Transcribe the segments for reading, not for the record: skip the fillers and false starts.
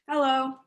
Hello.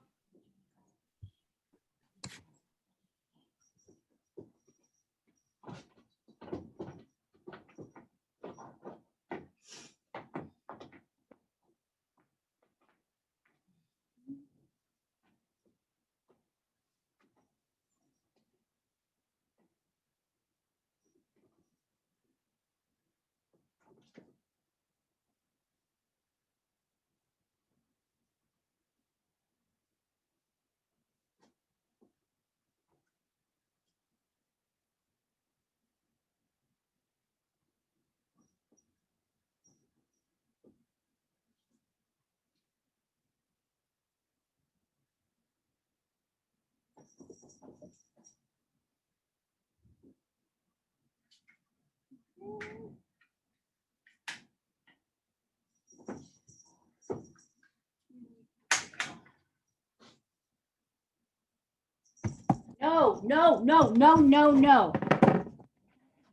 No, no, no, no, no, no.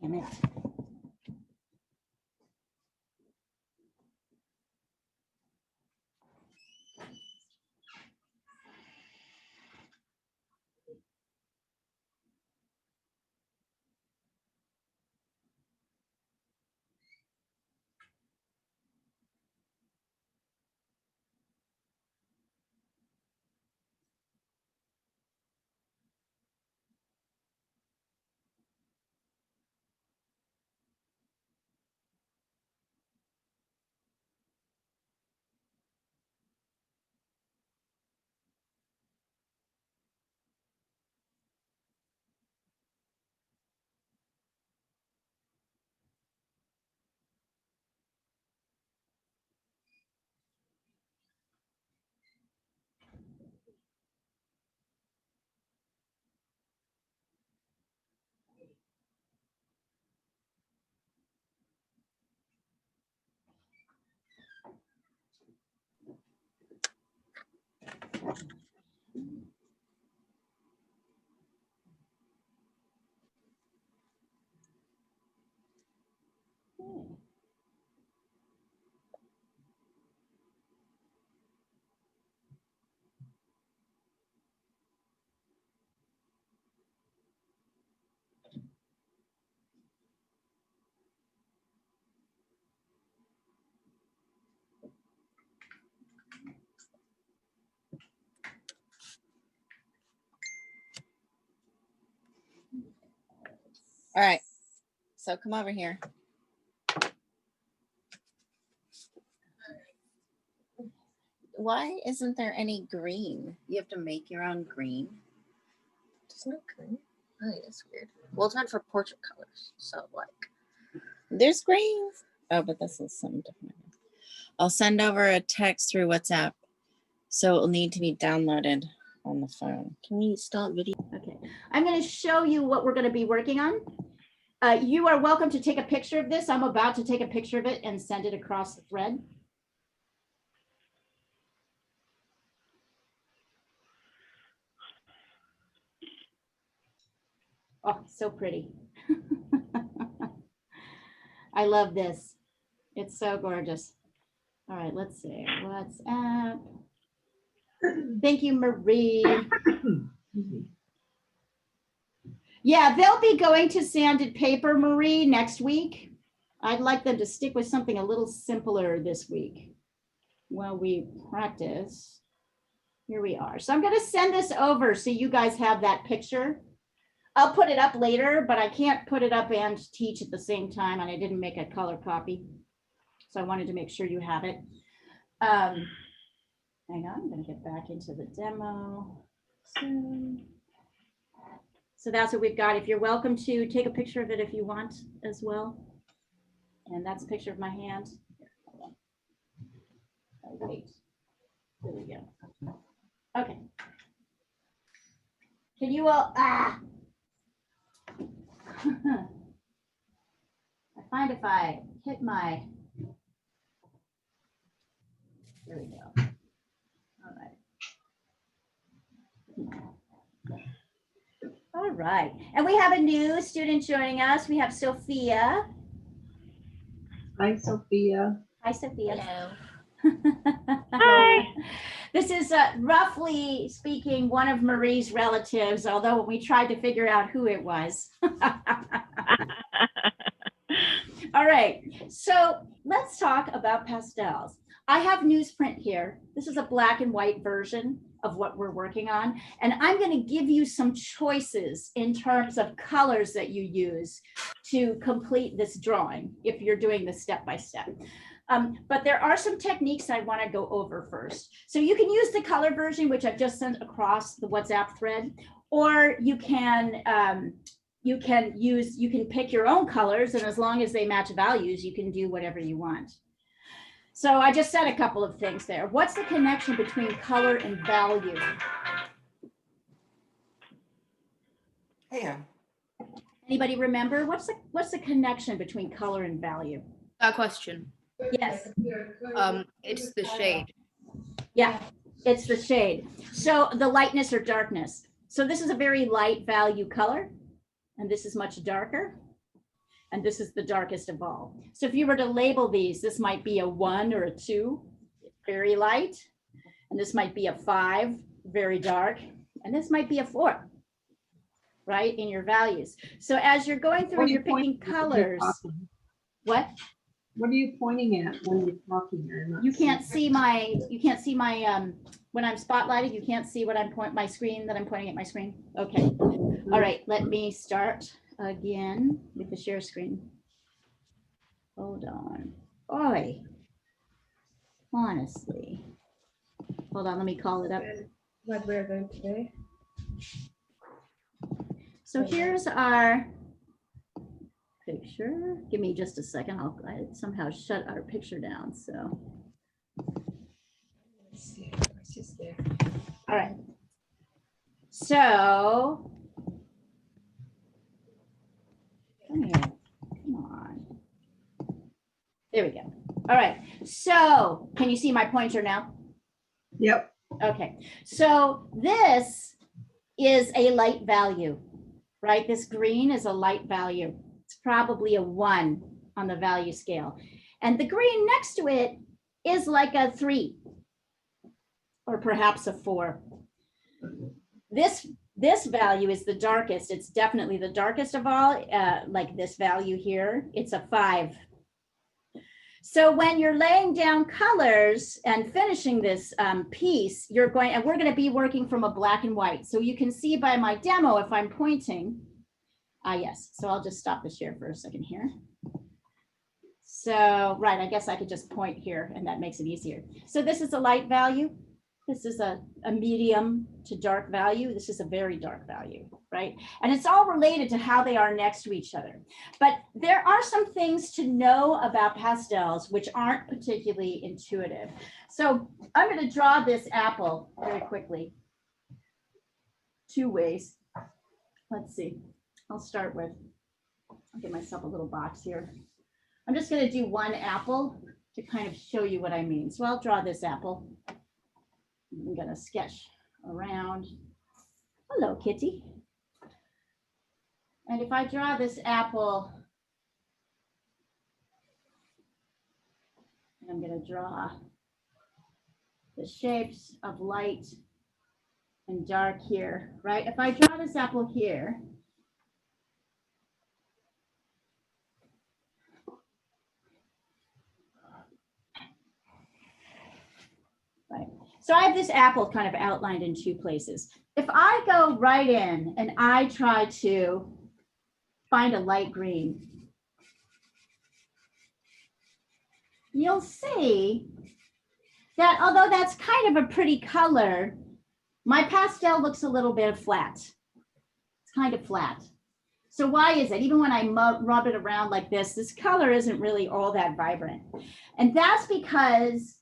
Damn it. All right, so come over here. Why isn't there any green? You have to make your own green. There's no green. Oh, that's weird. Well, it's meant for portrait colors, so like. There's green. Oh, but this is something different. I'll send over a text through WhatsApp, so it will need to be downloaded on the phone. Can you stop video? Okay, I'm going to show you what we're going to be working on. You are welcome to take a picture of this. I'm about to take a picture of it and send it across the thread. Oh, so pretty. I love this. It's so gorgeous. All right, let's see. WhatsApp. Thank you, Marie. Yeah, they'll be going to sanded paper, Marie, next week. I'd like them to stick with something a little simpler this week while we practice. Here we are. So I'm going to send this over so you guys have that picture. I'll put it up later, but I can't put it up and teach at the same time, and I didn't make a color copy. So I wanted to make sure you have it. Hang on, I'm going to get back into the demo soon. So that's what we've got. If you're welcome to take a picture of it if you want as well. And that's a picture of my hand. Hold on. Oh, wait. There we go. Okay. Can you all, I find if I hit my There we go. All right. All right. And we have a new student joining us. We have Sophia. Hi, Sophia. Hi, Sophia. Hello. Hi. This is roughly speaking one of Marie's relatives, although we tried to figure out who it was. All right, so let's talk about pastels. I have newsprint here. This is a black and white version of what we're working on. And I'm going to give you some choices in terms of colors that you use to complete this drawing if you're doing this step by step. But there are some techniques I want to go over first. So you can use the color version, which I've just sent across the WhatsApp thread, or you can pick your own colors, and as long as they match values, you can do whatever you want. So I just said a couple of things there. What's the connection between color and value? Yeah. Anybody remember? What's the connection between color and value? Question. Yes. It's the shade. Yeah, it's the shade. So the lightness or darkness. So this is a very light value color, and this is much darker. And this is the darkest of all. So if you were to label these, this might be a 1 or a 2, very light. And this might be a 5, very dark. And this might be a 4, right, in your values. So as you're going through and you're picking colors, what? What are you pointing at when you're talking? You can't see my, when I'm spotlighted, you can't see what I'm my screen that I'm pointing at my screen. Okay. All right, let me start again with the share screen. Hold on. Oi. Honestly. Hold on, let me call it up. What we're doing today. So here's our picture. Give me just a second. I somehow shut our picture down. So, Let's see. She's there. all right. So, come here. Come on. There we go. All right. So, can you see my pointer now? Yep. Okay. So, this is a light value, right? This green is a light value. It's probably a 1 on the value scale. And the green next to it is like a 3 or perhaps a 4. This value is the darkest. It's definitely the darkest of all, like this value here, it's a 5. So when you're laying down colors and finishing this piece, we're going to be working from a black and white. So you can see by my demo, if I'm pointing, yes. So I'll just stop the share for a second here. So, right, I guess I could just point here and that makes it easier. So this is a light value. This is a medium to dark value. This is a very dark value, right? And it's all related to how they are next to each other. But there are some things to know about pastels which aren't particularly intuitive. So I'm going to draw this apple very quickly. 2 ways. Let's see. I'll start with, I'll give myself a little box here. I'm just going to do one apple to kind of show you what I mean. So I'll draw this apple. I'm going to sketch around. Hello, kitty. And if I draw this apple, I'm going to draw the shapes of light and dark here, right? If I draw this apple here, right? So I have this apple kind of outlined in 2 places. If I go right in and I try to find a light green, you'll see that although that's kind of a pretty color, my pastel looks a little bit flat. It's kind of flat. So why is it? Even when I rub it around like this color isn't really all that vibrant. And that's because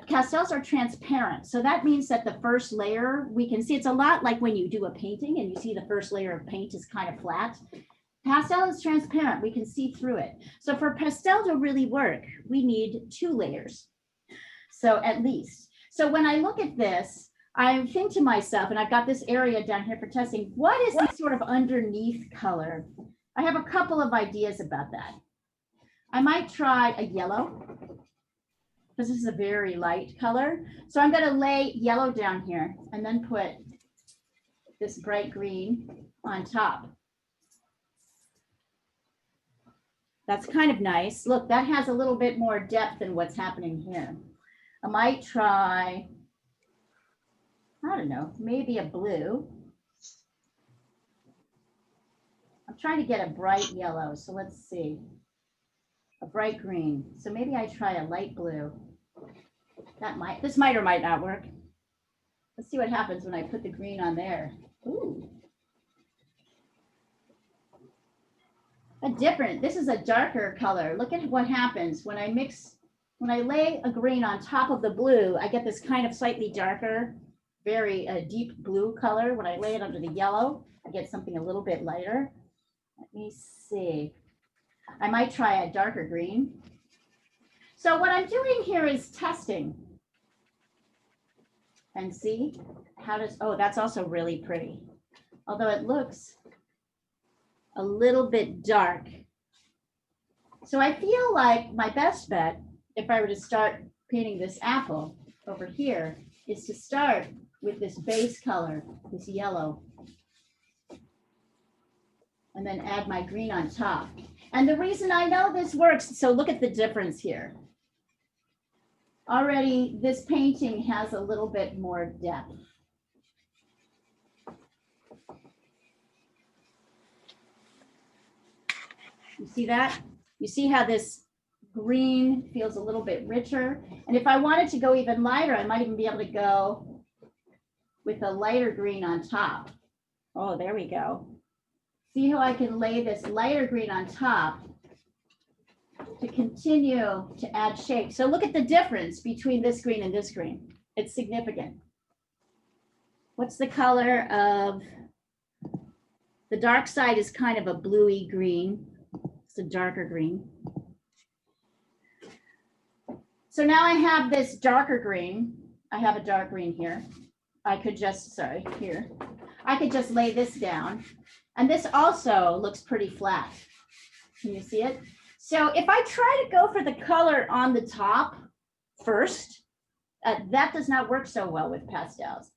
pastels are transparent. So that means that the first layer, we can see it's a lot like when you do a painting and you see the first layer of paint is kind of flat. Pastel is transparent. We can see through it. So for pastel to really work, we need 2 layers. So at least. So when I look at this, I think to myself, and I've got this area down here for testing, what is this sort of underneath color? I have a couple of ideas about that. I might try a yellow, because this is a very light color. So I'm going to lay yellow down here and then put this bright green on top. That's kind of nice. Look, that has a little bit more depth than what's happening here. I might try, I don't know, maybe a blue. I'm trying to get a bright yellow, so let's see. A bright green. So maybe I try a light blue. This might or might not work. Let's see what happens when I put the green on there. Ooh. This is a darker color. Look at what happens when I lay a green on top of the blue, I get this kind of slightly darker, very deep blue color. When I lay it under the yellow, I get something a little bit lighter. Let me see. I might try a darker green. So what I'm doing here is testing. And see oh, that's also really pretty. Although it looks a little bit dark. So I feel like my best bet, if I were to start painting this apple over here, is to start with this base color, this yellow, and then add my green on top. And the reason I know this works, so look at the difference here. Already, this painting has a little bit more depth. You see that? You see how this green feels a little bit richer? And if I wanted to go even lighter, I might even be able to go with a lighter green on top. Oh, there we go. See how I can lay this lighter green on top to continue to add shade. So look at the difference between this green and this green. It's significant. What's the color of, the dark side is kind of a bluey green. It's a darker green. So now I have this darker green. I have a dark green here. I could just, here. I could just lay this down. And this also looks pretty flat. Can you see it? So if I try to go for the color on the top first, that does not work so well with pastels.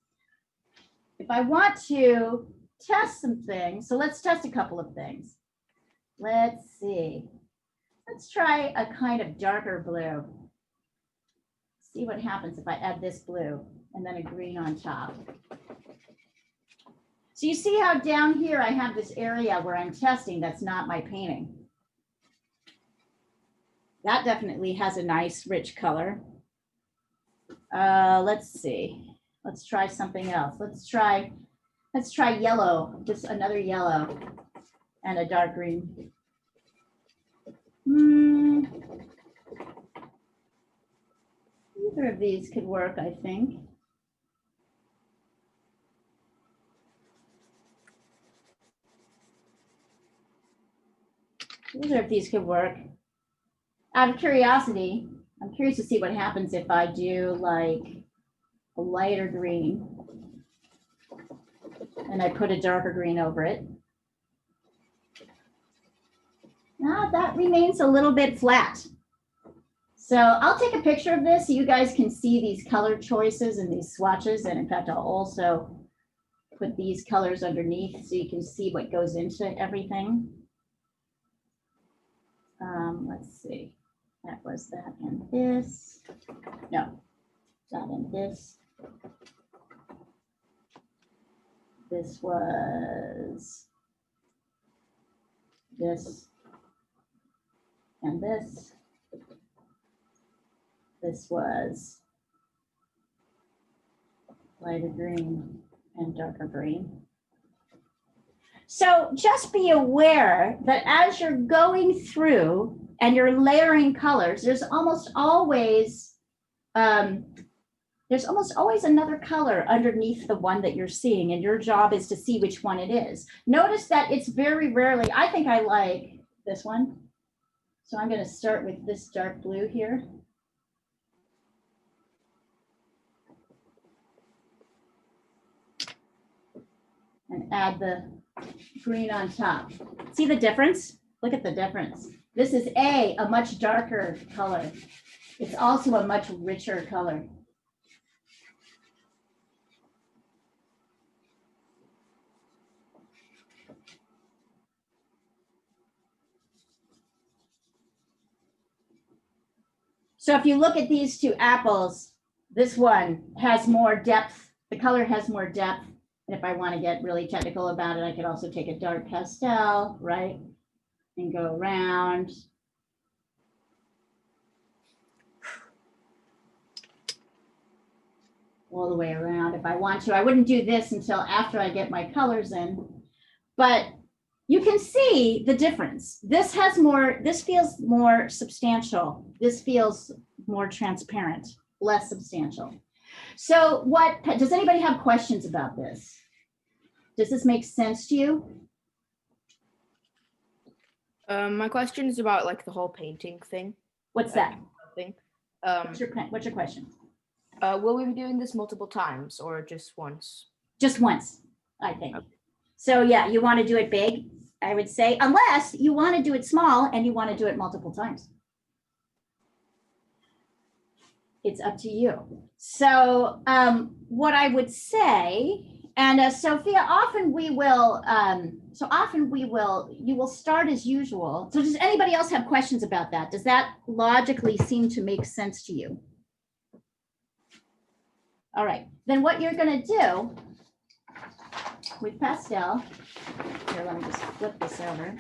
If I want to test some things, so let's test a couple of things. Let's see. Let's try a kind of darker blue. See what happens if I add this blue and then a green on top. So you see how down here I have this area where I'm testing that's not my painting. That definitely has a nice rich color. Let's see. Let's try something else. Let's try yellow, just another yellow and a dark green. Either of these could work, I think. Either of these could work. Out of curiosity, I'm curious to see what happens if I do like a lighter green and I put a darker green over it. Now that remains a little bit flat. So I'll take a picture of this so you guys can see these color choices and these swatches. And in fact, I'll also put these colors underneath so you can see what goes into everything. Let's see, that was that and this. No, that and this. This was this and this. This was lighter green and darker green. So just be aware that as you're going through and you're layering colors, there's almost always another color underneath the one that you're seeing, and your job is to see which one it is. Notice that it's very rarely, I think I like this one. So I'm going to start with this dark blue here. and add the green on top. See the difference? Look at the difference. This is a much darker color. It's also a much richer color. So if you look at these two apples, this one has more depth. The color has more depth. And if I want to get really technical about it, I could also take a dark pastel, right? And go around. All the way around if I want to. I wouldn't do this until after I get my colors in, but you can see the difference. This has more, this feels more substantial. This feels more transparent, less substantial. So what, does anybody have questions about this? Does this make sense to you? My question is about like the whole painting thing. What's that? Thing. What's your question? Will we be doing this multiple times or just once? Just once, I think. Okay. So yeah, you want to do it big, I would say, unless you want to do it small and you want to do it multiple times. It's up to you. So what I would say, and Sophia, you will start as usual. So does anybody else have questions about that? Does that logically seem to make sense to you? All right, then what you're going to do with pastel, here, let me just flip this over,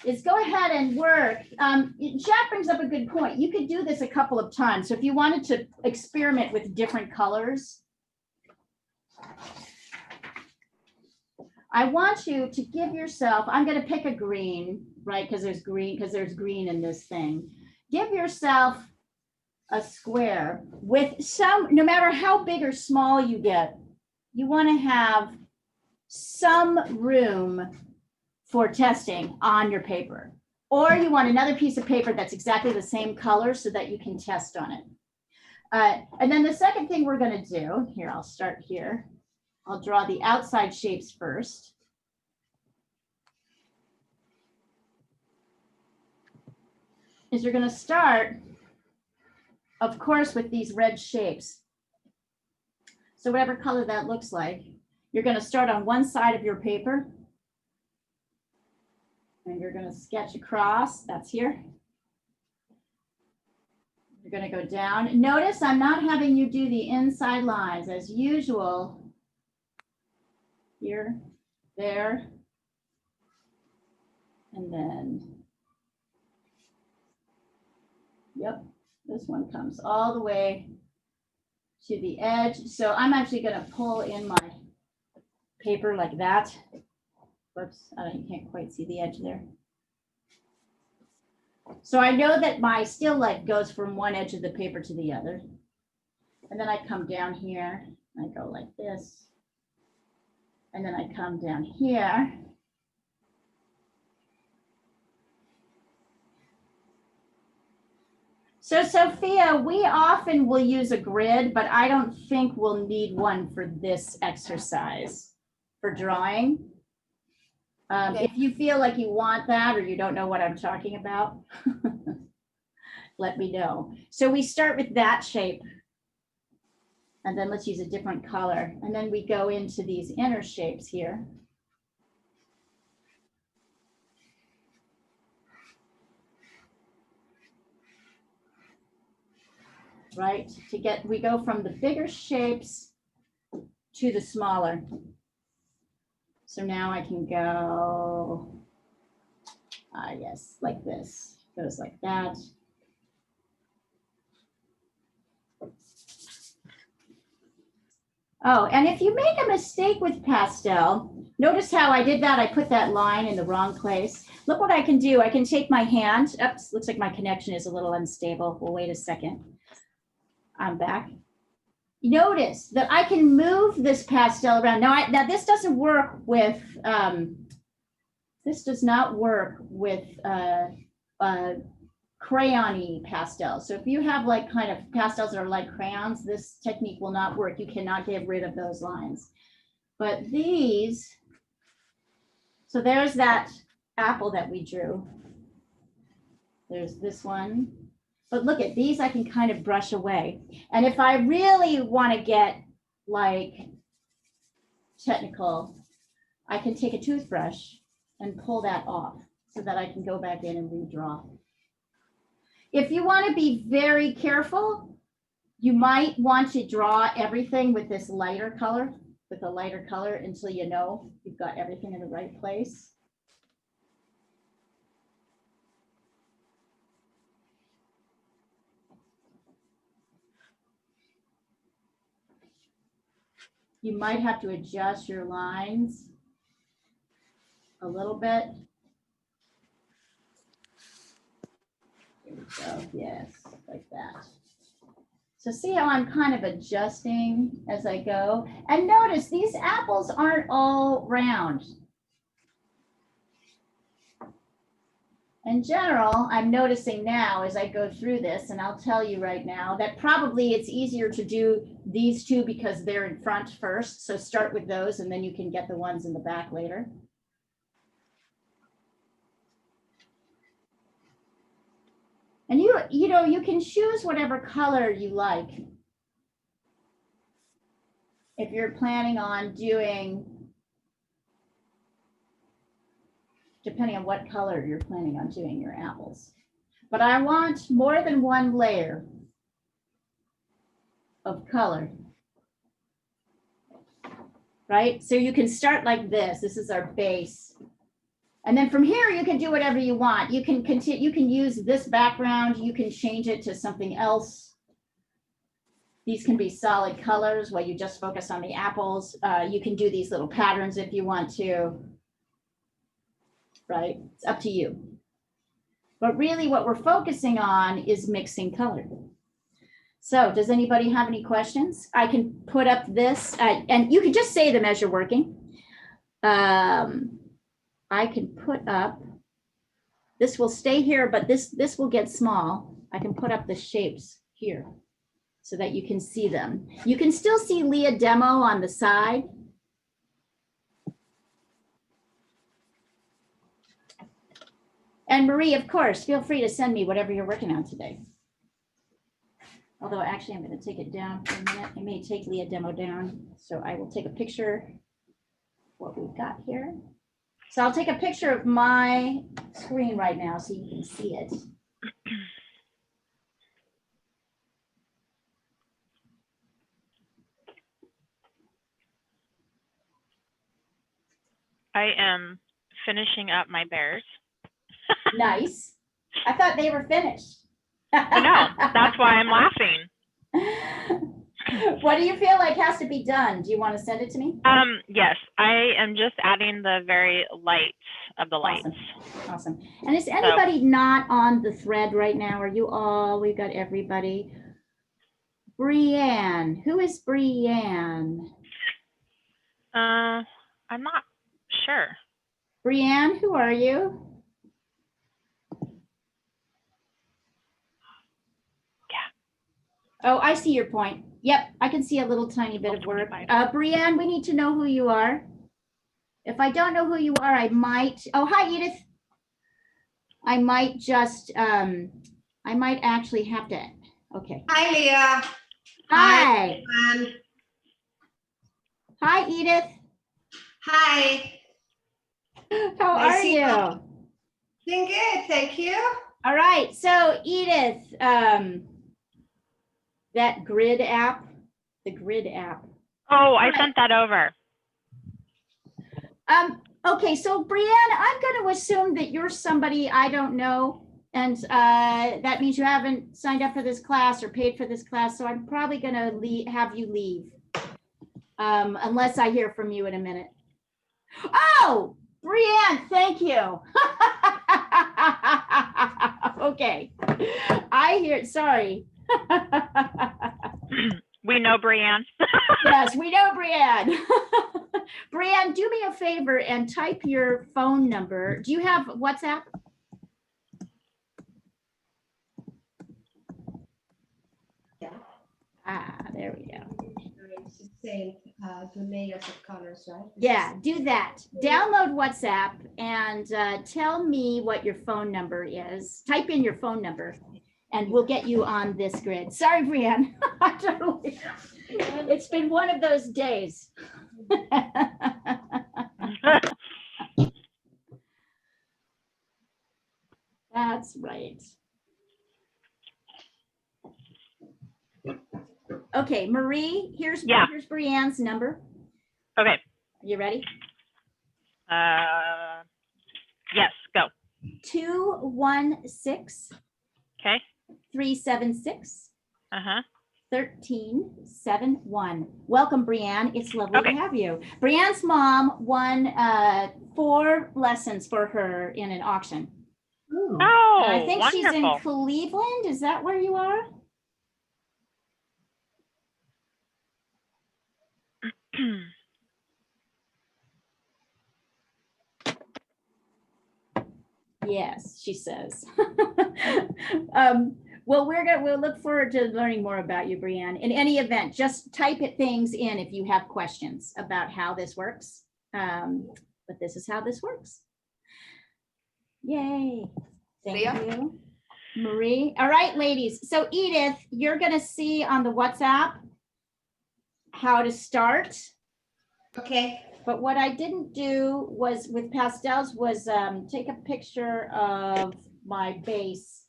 is go ahead and work. Jack brings up a good point. You could do this a couple of times. So if you wanted to experiment with different colors, I want you to give yourself, I'm going to pick a green, right? Because there's green in this thing. Give yourself a square with some, no matter how big or small you get, you want to have some room for testing on your paper. Or you want another piece of paper that's exactly the same color so that you can test on it. And then the second thing we're going to do, here, I'll start here. I'll draw the outside shapes first. Is you're going to start, of course, with these red shapes. So whatever color that looks like, you're going to start on one side of your paper. And you're going to sketch across, that's here. You're going to go down. Notice I'm not having you do the inside lines as usual. Here, there, and then, yep, this one comes all the way to the edge. So I'm actually going to pull in my paper like that. Whoops, you can't quite see the edge there. So I know that my still life goes from one edge of the paper to the other. And then I come down here, I go like this. And then I come down here. So Sophia, we often will use a grid, but I don't think we'll need one for this exercise for drawing. Okay. If you feel like you want that or you don't know what I'm talking about, let me know. So we start with that shape. And then let's use a different color. And then we go into these inner shapes here. Right, we go from the bigger shapes to the smaller. So now I can go, yes, like this, goes like that. Oh, and if you make a mistake with pastel, notice how I did that. I put that line in the wrong place. Look what I can do. I can take my hand. Oops, looks like my connection is a little unstable. Well, wait a second. I'm back. Notice that I can move this pastel around. Now this doesn't work with, this does not work with crayon-y pastel. So if you have like kind of pastels that are like crayons, this technique will not work. You cannot get rid of those lines. But these, So there's that apple that we drew. There's this one. But look at these, I can kind of brush away. And if I really want to get like technical, I can take a toothbrush and pull that off so that I can go back in and redraw. If you want to be very careful, you might want to draw everything with this lighter color, with a lighter color until you know you've got everything in the right place. You might have to adjust your lines a little bit. There we go, yes, like that. So see how I'm kind of adjusting as I go? And notice these apples aren't all round. In general, I'm noticing now as I go through this, and I'll tell you right now that probably it's easier to do these two because they're in front first. So start with those and then you can get the ones in the back later. And you know, you can choose whatever color you like. If you're planning on doing, depending on what color you're planning on doing your apples. But I want more than one layer of color, right? So you can start like this. This is our base. And then from here, you can do whatever you want. You can continue, you can use this background. You can change it to something else. These can be solid colors where you just focus on the apples. You can do these little patterns if you want to, right? It's up to you. But really what we're focusing on is mixing color. So does anybody have any questions? I can put up this, and you can just say them as you're working. I can put up, this will stay here, but this will get small. I can put up the shapes here so that you can see them. You can still see Leah Demo on the side. And Marie, of course, feel free to send me whatever you're working on today. Although actually I'm going to take it down for a minute. I may take Leah Demo down. So I will take a picture of what we've got here. So I'll take a picture of my screen right now so you can see it. I am finishing up my bears. Nice. I thought they were finished. I know, that's why I'm laughing. What do you feel like has to be done? Do you want to send it to me? Yes, I am just adding the very lights of the lights. Awesome. Awesome. And is anybody not on the thread right now? Are you all? We've got everybody. Brianne. Who is Brianne? I'm not sure. Brianne, who are you? Oh, I see your point. Yep, I can see a little tiny bit of work. Brianne, we need to know who you are. If I don't know who you are, I might, oh, hi, Edith. I might just, I might actually have to, okay. Hi, Leah. Hi. Anne. Hi, Edith. Hi. How Nice are to see you? you. Doing good, thank you. All right, so Edith, that grid app, the grid app. Oh, I sent that over. Okay, so Brianne, I'm going to assume that you're somebody I don't know, and that means you haven't signed up for this class or paid for this class, so I'm probably going to have you leave, unless I hear from you in a minute. Oh, Brianne, thank you. Okay, I hear, sorry. We know Brianne. Yes, we know Brianne. Brianne, do me a favor and type your phone number. Do you have WhatsApp? Yeah. Ah, there we go. saying the layers of colors, right? Yeah, do that. Download WhatsApp and tell me what your phone number is. Type in your phone number and we'll get you on this grid. Sorry, Brianne. It's been one of those days. That's right. Okay, Marie, here's Brianne's number. Okay. You ready? Yes, go. 216 Okay. 376 Uh-huh. 1371. Welcome, Brianne. It's lovely Okay. to have you. Brianne's mom won 4 lessons for her in an auction. Oh, Oh, And I think she's in wonderful. Cleveland. Is that where you are? Yes, she says. Well, we'll look forward to learning more about you, Brianne. In any event, just type things in if you have questions about how this works. But this is how this works. Yay. Thank Leah? you, Marie. All right, ladies. So Edith, you're gonna see on the WhatsApp how to start. Okay. But what I didn't do was with pastels was take a picture of my base.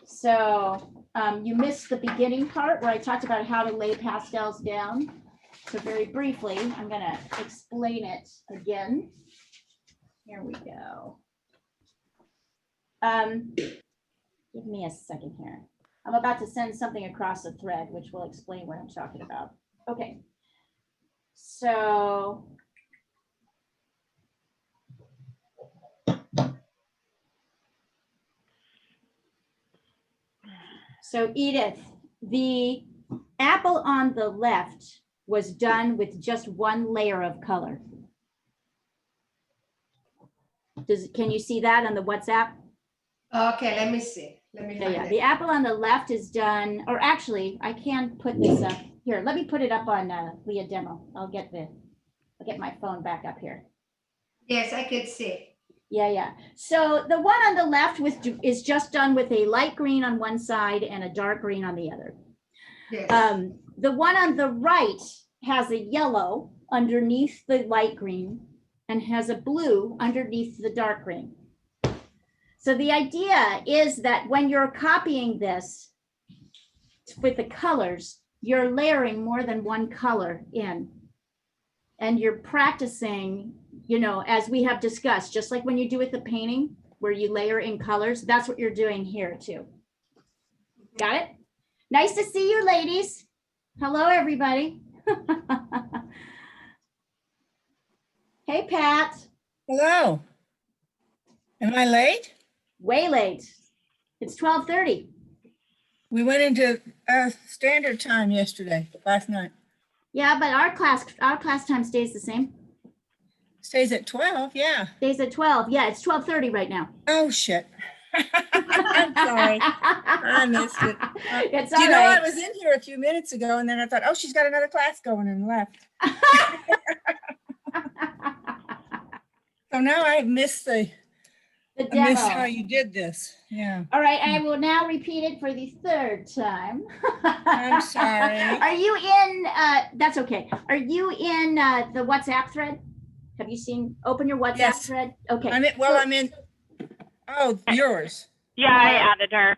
So you missed the beginning part where I talked about how to lay pastels down. So very briefly, I'm gonna explain it again. Here we go. Give me a second here. I'm about to send something across the thread, which will explain what I'm talking about. Okay. So Edith, the apple on the left was done with just 1 layer of color. Can you see that on the WhatsApp? Okay, let me see. Let me find Yeah, it. the apple on the left is done, or actually, I can put this up here. Let me put it up on Leah demo. I'll get my phone back up here. Yes, I could see. Yeah. So the one on the left is just done with a light green on one side and a dark green on the other. Yes. The one on the right has a yellow underneath the light green and has a blue underneath the dark green. So the idea is that when you're copying this with the colors, you're layering more than one color in. And you're practicing, as we have discussed, just like when you do with the painting, where you layer in colors, that's what you're doing here too. Got it? Nice to see you, ladies. Hello, everybody. Hey, Pat. Hello. Am I late? Way late. It's 12:30. We went into standard time last night. Yeah, but our class time stays the same. Stays at 12, yeah. Stays at 12. Yeah, it's 12:30 right now. Oh, shit. I'm sorry. I missed it. It's all You know, I right. was in here a few minutes ago and then I thought, oh, she's got another class going and left. So now I missed The I missed demo. how you did this. Yeah. All right, I will now repeat it for the 3rd time. I'm sorry. Are you in, that's okay. Are you in the WhatsApp thread? Have you open your WhatsApp Yes. thread? Okay. I'm in, oh, yours. Yeah, I added her.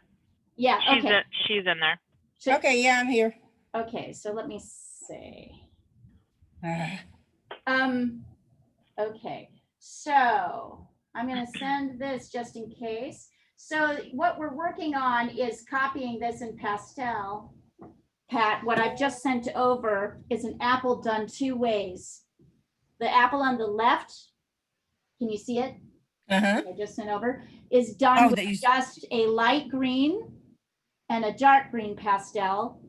Yeah, okay. She's in there. So- Okay, yeah, I'm here. Okay, so let me see. Ah. Okay, so I'm gonna send this just in case. So what we're working on is copying this in Pastel. Pat, what I've just sent over is an apple done 2 ways. The apple on the left, can you see it? Uh-huh. I just sent over, is done with just a light green and a dark green pastel.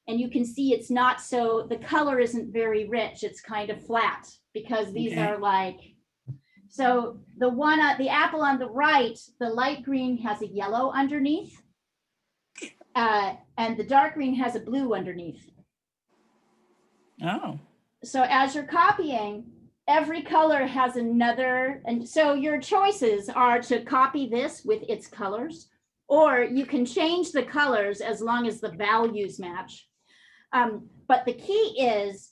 And you can see it's not the color isn't very rich. It's kind of flat because these are like, so the apple on the right, the light green has a yellow underneath. And the dark green has a blue underneath. Oh, So as you're copying, every color has another, and so your choices are to copy this with its colors, or you can change the colors as long as the values match. But the key is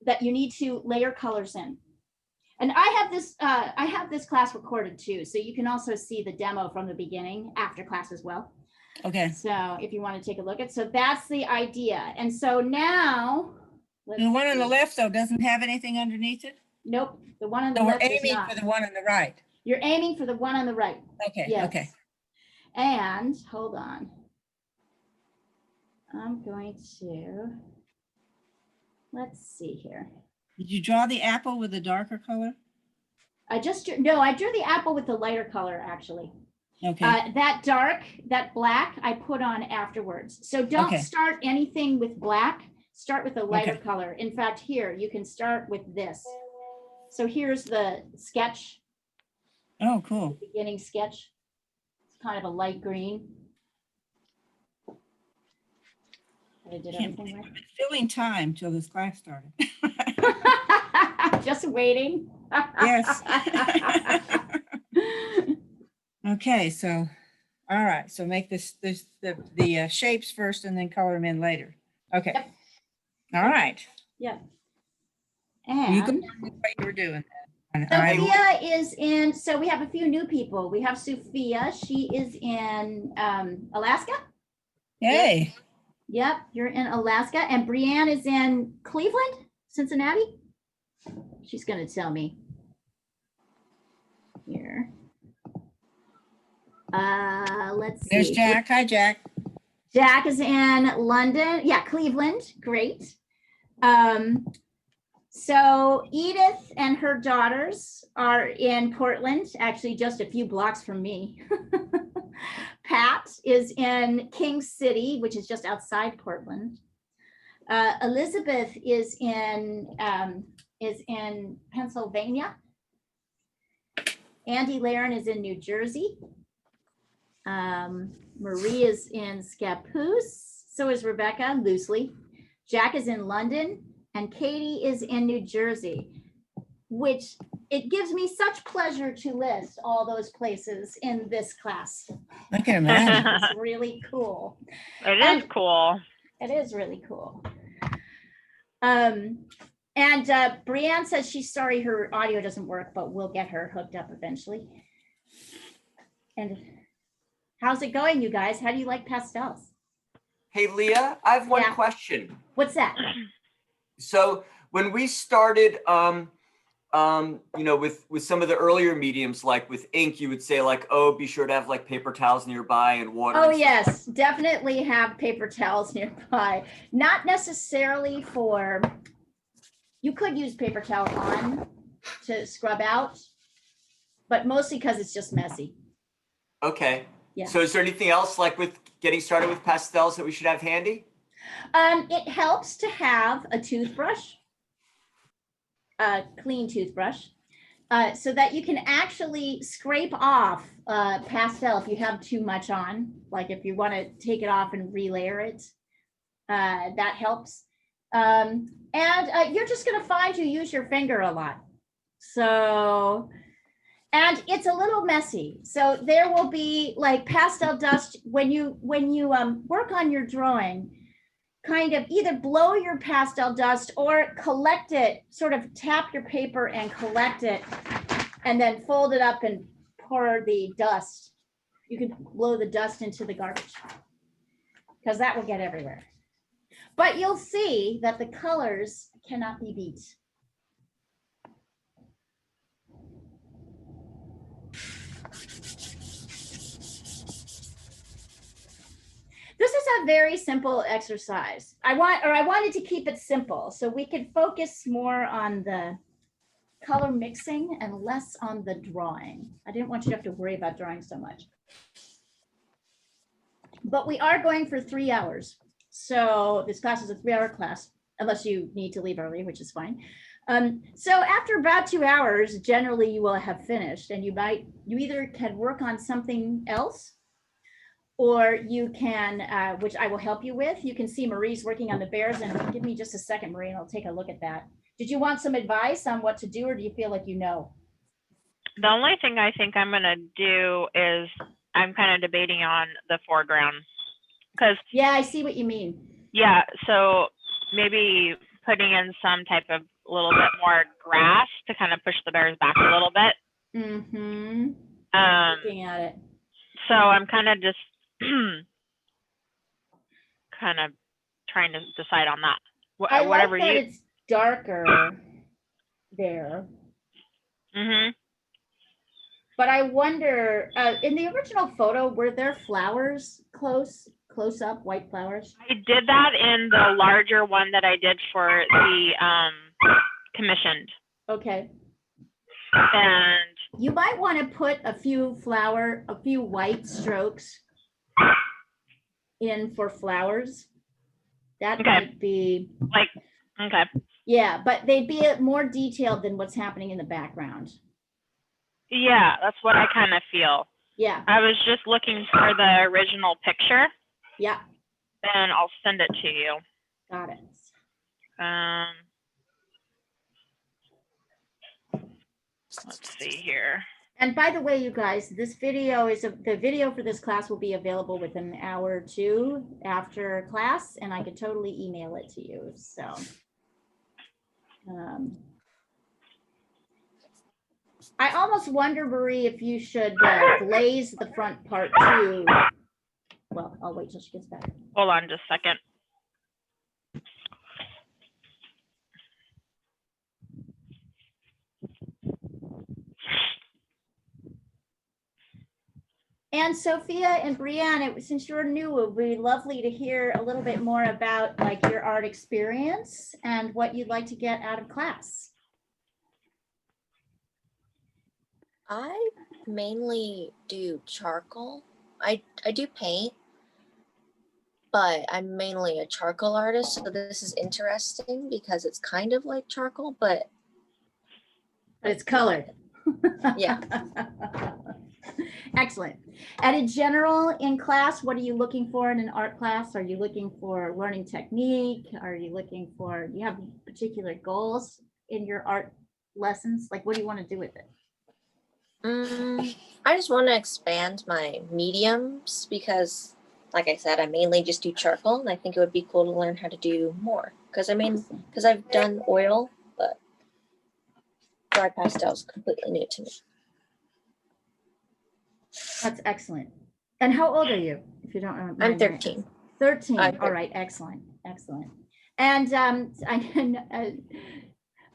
that you need to layer colors in. And I have this class recorded too, so you can also see the demo from the beginning after class as well. okay. So if you want to take a look at, so that's the idea. And so now, let's And the one on the see. left though doesn't have anything underneath it? Nope, the one on the So we're left is aiming not. for the one on the right. You're aiming for the one on the right. Okay, Yes. okay. And hold on. I'm going to, let's see here. Did you draw the apple with a darker color? I drew the apple with the lighter color actually. Okay, That dark, that black, I put on afterwards. So don't Okay. start anything with black. Start with a lighter Okay. color. In fact, here, you can start with this. So here's the sketch, oh, cool. beginning sketch. It's kind of a light green. I did Can't everything believe I've been filling time till this class started. right. Just waiting. Yes. Okay, so, all right, so make the shapes first and then color them in later. Okay. Yep. All right. Yeah. You go And on with what you were doing. And I, Sophia is in, so we have a few new people. We have Sophia. She is in Alaska. hey, Yep, you're in Alaska. And Brianne is in Cleveland, Cincinnati. She's going to tell me here. Let's see. there's Jack. Hi, Jack. Jack is in London. Yeah, Cleveland. Great. So Edith and her daughters are in Portland, actually just a few blocks from me. Pat is in King City, which is just outside Portland. Elizabeth is in Pennsylvania. Andy Laren is in New Jersey. Marie is in Scappoose. So is Rebecca, loosely. Jack is in London. And Katie is in New Jersey, which it gives me such pleasure to list all those places in this class. I can imagine. It's really cool. It is cool. It is really cool. And Brianne says she's sorry her audio doesn't work, but we'll get her hooked up eventually. And how's it going, you guys? How do you like pastels? Hey, Leah, I have one Yeah. question. What's that? So when we started, with some of the earlier mediums, like with ink, you would say like, oh, be sure to have like paper towels nearby and water. Oh, and stuff. yes, definitely have paper towels nearby. Not necessarily for, you could use paper towel on to scrub out, but mostly because it's just messy. Okay. Yeah. So is there anything else like with getting started with pastels that we should have handy? It helps to have a toothbrush, a clean toothbrush, so that you can actually scrape off pastel if you have too much on, like if you want to take it off and relayer it, that helps. And you're just going to find you use your finger a lot. So, and it's a little messy. So there will be like pastel dust when you work on your drawing. Kind of either blow your pastel dust or collect it, sort of tap your paper and collect it, and then fold it up and pour the dust. You can blow the dust into the garbage because that will get everywhere. But you'll see that the colors cannot be beat. This is a very simple exercise. I wanted to keep it simple so we could focus more on the color mixing and less on the drawing. I didn't want you to have to worry about drawing so much. But we are going for 3 hours. So this class is a 3-hour class, unless you need to leave early, which is fine. So after about 2 hours, generally you will have finished, and you either can work on something else, Or you can, which I will help you with, you can see Marie's working on the bears, and give me just a second, Marie, and I'll take a look at that. Did you want some advice on what to do, or do you feel like you know? The only thing I think I'm gonna do is I'm kind of debating on the foreground because Yeah, I see what you mean. yeah, so maybe putting in some type of little bit more grass to kind of push the bears back a little bit. Mm-hmm. Um, Looking at it. so I'm kind of just kind of trying to decide on that. I like Whatever that you. it's darker there. Mm-hmm. But I wonder, in the original photo, were there flowers close up, white flowers? I did that in the larger one that I did for the commissioned. Okay. And You might want to put a few white strokes in for flowers. That Okay. might be, like, okay. yeah, but they'd be more detailed than what's happening in the background. Yeah, that's what I kind of feel. Yeah, I was just looking for the original picture yeah, and I'll send it to you. got it. Let's see here. And by the way, you guys, this video the video for this class will be available within an hour or two after class, and I could totally email it to you. So, I almost wonder, Marie, if you should glaze the front part too. Well, I'll wait till she gets back. Hold on just a second. And Sophia and Brianne, since you're new, it would be lovely to hear a little bit more about like your art experience and what you'd like to get out of class. I mainly do charcoal. I do paint, but I'm mainly a charcoal artist. So this is interesting because it's kind of like charcoal, but it's colored. Yeah. Excellent. And in general, in class, what are you looking for in an art class? Are you looking for learning technique? Are you looking for, do you have particular goals in your art lessons? Like, what do you want to do with it? I just want to expand my mediums because, like I said, I mainly just do charcoal, and I think it would be cool to learn how to do more. Because I've done oil, but dry pastel is completely new to me. That's excellent. And how old are you, if you don't mind? I'm 13. 13. I'm All right. Excellent. Excellent. And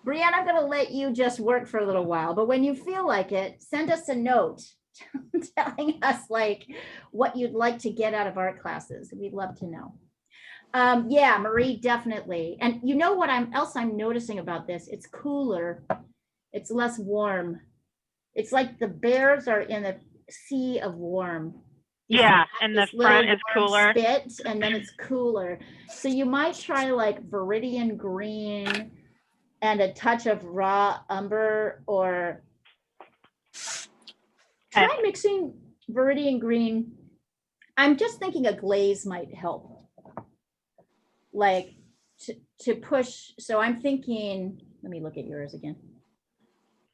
Brianne, I'm going to let you just work for a little while, but when you feel like it, send us a note telling us like what you'd like to get out of art classes. We'd love to know. Yeah, Marie, definitely. And you know what I'm noticing about this? It's cooler. It's less warm. It's like the bears are in a sea of warm. Yeah, and the front is cooler. Spit, and then it's cooler. So you might try like Viridian green and a touch of raw umber, or try mixing Viridian green. I'm just thinking a glaze might help. Like to push. So I'm thinking, let me look at yours again.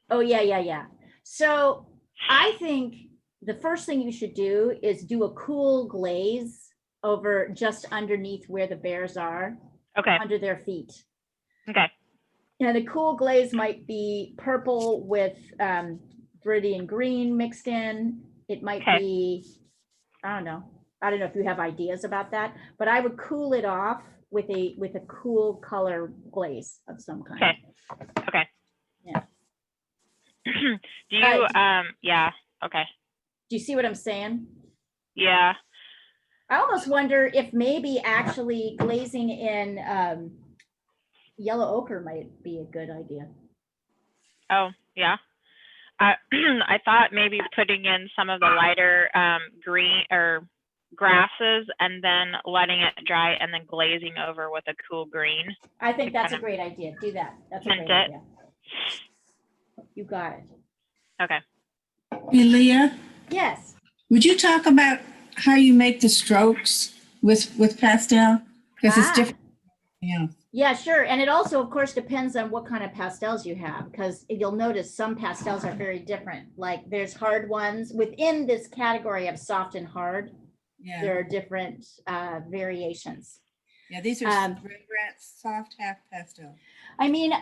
Oh, yeah. So I think the first thing you should do is do a cool glaze over just underneath where the bears are. Okay. Under their feet. Okay. And a cool glaze might be purple with Viridian green mixed in. It might be, I don't know if you have ideas about that, but I would cool it off with a cool color glaze of some kind. Okay. Yeah. Do you yeah, okay. Do you see what I'm saying? Yeah. I almost wonder if maybe actually glazing in yellow ochre might be a good idea. Oh, yeah. I thought maybe putting in some of the lighter green or grasses and then letting it dry and then glazing over with a cool green. I think that's a great idea. Do that. That's a great idea. You got it. Okay. Hey, Leah, Yes. would you talk about how you make the strokes with pastel? Because it's Ah. different. Yeah. Yeah, sure. And it also, of course, depends on what kind of pastels you have, because you'll notice some pastels are very different. Like there's hard ones within this category of soft and hard. Yeah. There are different variations. Yeah. These are Rembrandt soft half pastel. I mean,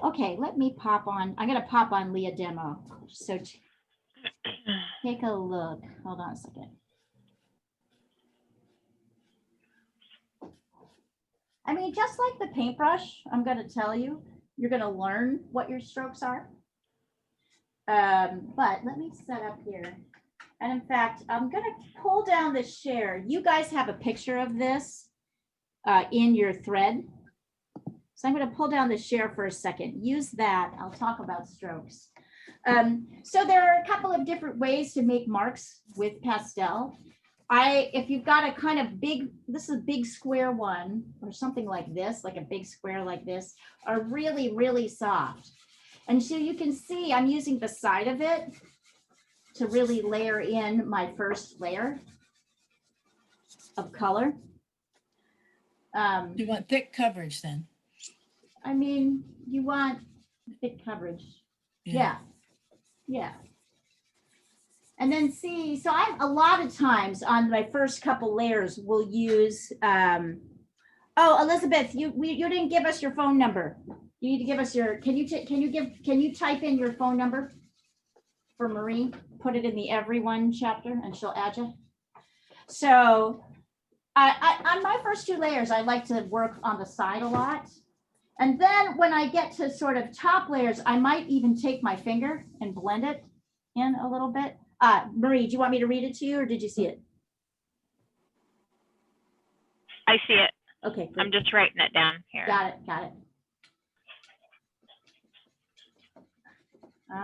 okay, let me pop on. I'm going to pop on Leah demo. So take a look. Hold on a second. I mean, just like the paintbrush, I'm going to tell you, you're going to learn what your strokes are. But let me set up here. And in fact, I'm going to pull down the share. You guys have a picture of this in your thread. So I'm going to pull down the share for a second. Use that. I'll talk about strokes. So there are a couple of different ways to make marks with pastel. If you've got a kind of big, this is a big square one or something like this, like a big square like this, are really, really soft. And so you can see I'm using the side of it to really layer in my first layer of color. You want thick coverage then? I mean, you want thick coverage. Yeah. Yeah. And then see, so I a lot of times on my first couple layers will use, oh, Elizabeth, you didn't give us your phone number. You need to give us your, can you type in your phone number for Marie? Put it in the everyone chapter and she'll add you. So on my first two layers, I like to work on the side a lot. And then when I get to sort of top layers, I might even take my finger and blend it in a little bit. Marie, do you want me to read it to you or did you see it? I see it. Okay. Great. I'm just writing it down here. Got it.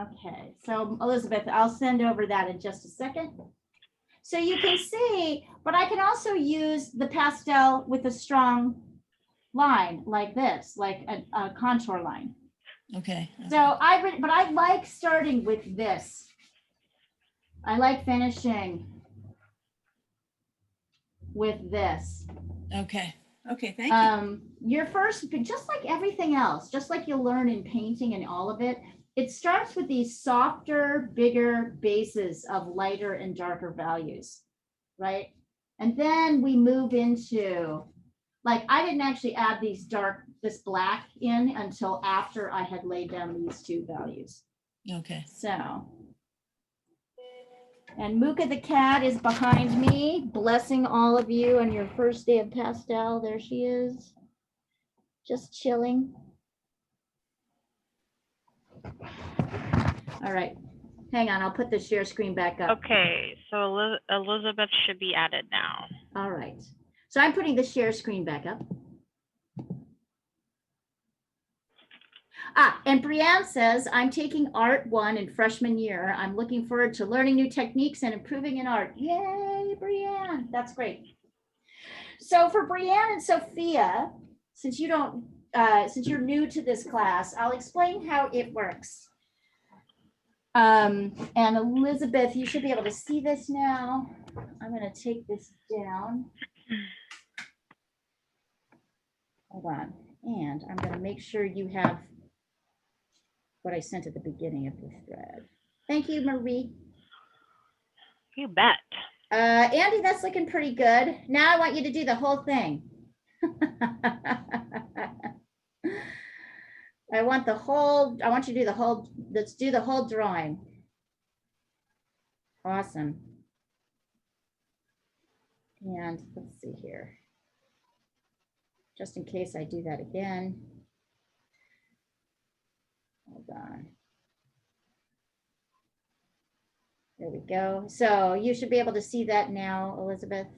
Okay, so Elizabeth, I'll send over that in just a second. So you can see, but I can also use the pastel with a strong line like this, like a contour line. Okay. So I like starting with this. I like finishing with this. Okay. Okay, thank you. Your first, just like everything else, just like you'll learn in painting and all of it, it starts with these softer, bigger bases of lighter and darker values, right? And then we move into, like, I didn't actually add this black in until after I had laid down these two values. Okay. So, and Mooka the cat is behind me, blessing all of you on your first day of pastel. There she is, just chilling. All right, hang on, I'll put the share screen back up. Okay, so Elizabeth should be added now. All right, so I'm putting the share screen back up. And Brianne says, I'm taking Art 1 in freshman year. I'm looking forward to learning new techniques and improving in art. Yay, Brianne, that's great. So for Brianne and Sophia, since you're new to this class, I'll explain how it works. And Elizabeth, you should be able to see this now. I'm going to take this down. Hold on. And I'm going to make sure you have what I sent at the beginning of the thread. Thank you, Marie. You bet. Andy, that's looking pretty good. Now I want you to do the whole thing. I want you to do the whole, let's do the whole drawing. Awesome. And let's see here. Just in case I do that again. Hold on. There we go. So you should be able to see that now, Elizabeth,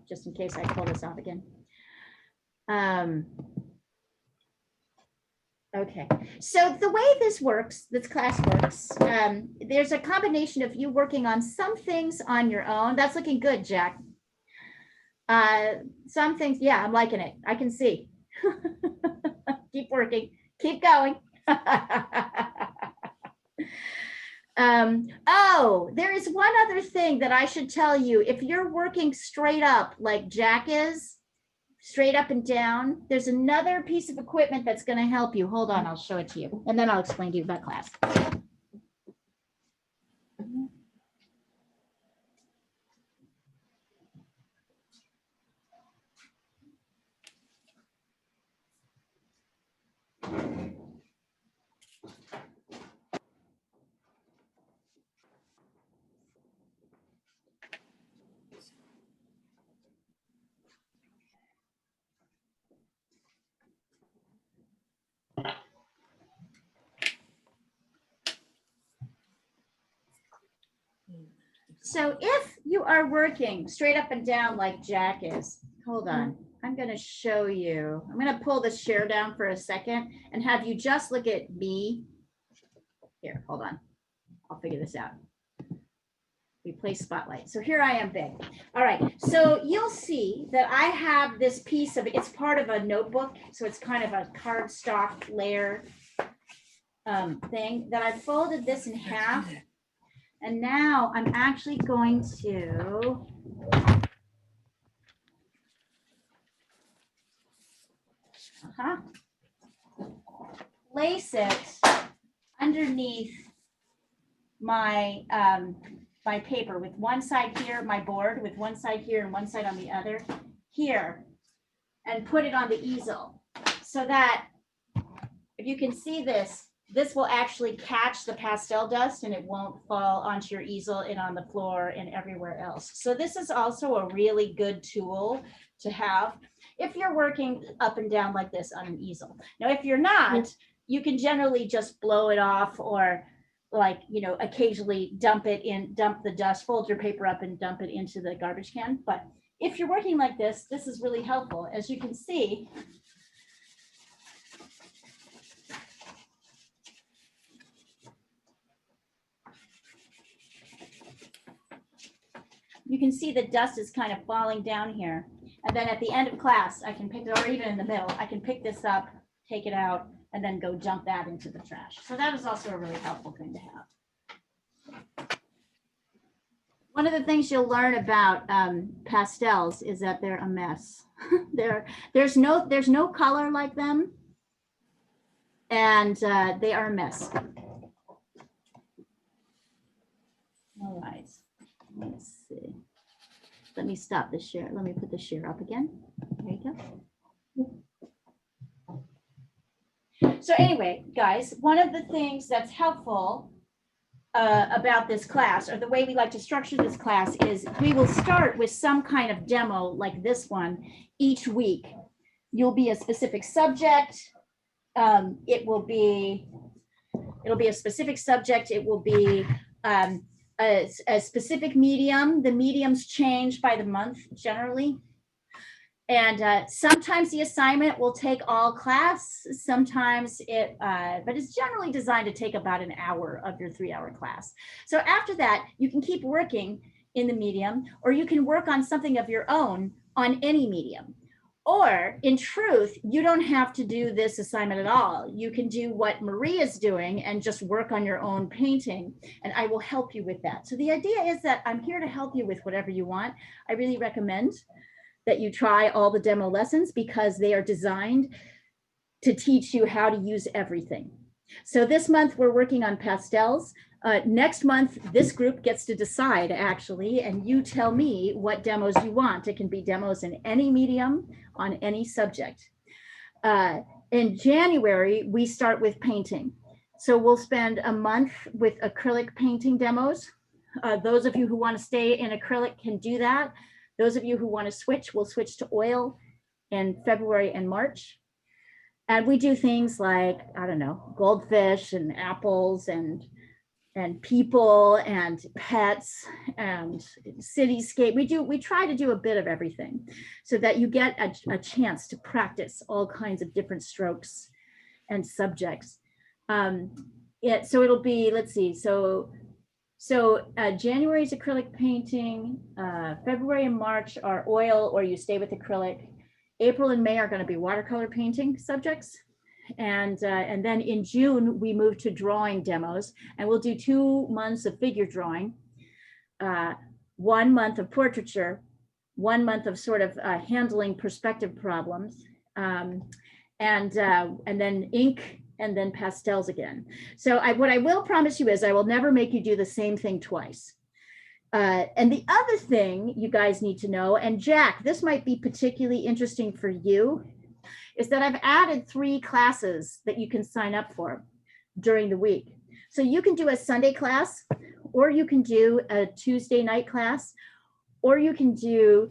just in case I pull this off again. Okay, so the way this works, this class works, there's a combination of you working on some things on your own. That's looking good, Jack. Some things, yeah, I'm liking it. I can see. Keep working, keep going. Oh, there is one other thing that I should tell you. If you're working straight up like Jack is, straight up and down, there's another piece of equipment that's going to help you. Hold on, I'll show it to you. And then I'll explain to you about class. So if you are working straight up and down like Jack is, hold on, I'm going to show you. I'm going to pull the share down for a second and have you just look at me. Here, hold on. I'll figure this out. Replace spotlight. So here I am big. All right. So you'll see that I have this piece of, it's part of a notebook. So it's kind of a cardstock layer thing that I folded this in half. And now I'm actually going to place it underneath my my paper with one side here, my board with one side here and one side on the other here, and put it on the easel so that if you can see this, this will actually catch the pastel dust and it won't fall onto your easel and on the floor and everywhere else. So this is also a really good tool to have if you're working up and down like this on an easel. Now, if you're not, you can generally just blow it off or like, you know, occasionally dump the dust, fold your paper up and dump it into the garbage can. But if you're working like this, this is really helpful. As you can see, you can see the dust is kind of falling down here. And then at the end of class, I can pick it, or even in the middle, I can pick this up, take it out, and then go dump that into the trash. So that is also a really helpful thing to have. One of the things you'll learn about pastels is that they're a mess. There's no color like them, and they are a mess. All right. Let's see. Let me stop the share. Let me put the share up again. There you go. So anyway, guys, one of the things that's helpful about this class, or the way we like to structure this class, is we will start with some kind of demo like this one each week. You'll be a specific subject. It'll be a specific subject. It will be a specific medium. The mediums change by the month generally. And sometimes the assignment will take all class, sometimes but it's generally designed to take about an hour of your 3-hour class. So after that, you can keep working in the medium, or you can work on something of your own on any medium. Or in truth, you don't have to do this assignment at all. You can do what Marie is doing and just work on your own painting, and I will help you with that. So the idea is that I'm here to help you with whatever you want. I really recommend that you try all the demo lessons because they are designed to teach you how to use everything. So this month we're working on pastels. Next month, this group gets to decide actually, and you tell me what demos you want. It can be demos in any medium on any subject. In January, we start with painting. So we'll spend a month with acrylic painting demos. Those of you who want to stay in acrylic can do that. Those of you who want to switch, will switch to oil in February and March. And we do things like, I don't know, goldfish and apples and people and pets and cityscape. We try to do a bit of everything so that you get a chance to practice all kinds of different strokes and subjects. So it'll be, let's see, so January's acrylic painting, February and March are oil or you stay with acrylic. April and May are going to be watercolor painting subjects. And then in June, we move to drawing demos, and we'll do 2 months of figure drawing, 1 month of portraiture, 1 month of sort of handling perspective problems, and then ink, and then pastels again. So what I will promise you is I will never make you do the same thing twice. And the other thing you guys need to know, and Jack, this might be particularly interesting for you, is that I've added 3 classes that you can sign up for during the week. So you can do a Sunday class, or you can do a Tuesday night class, or you can do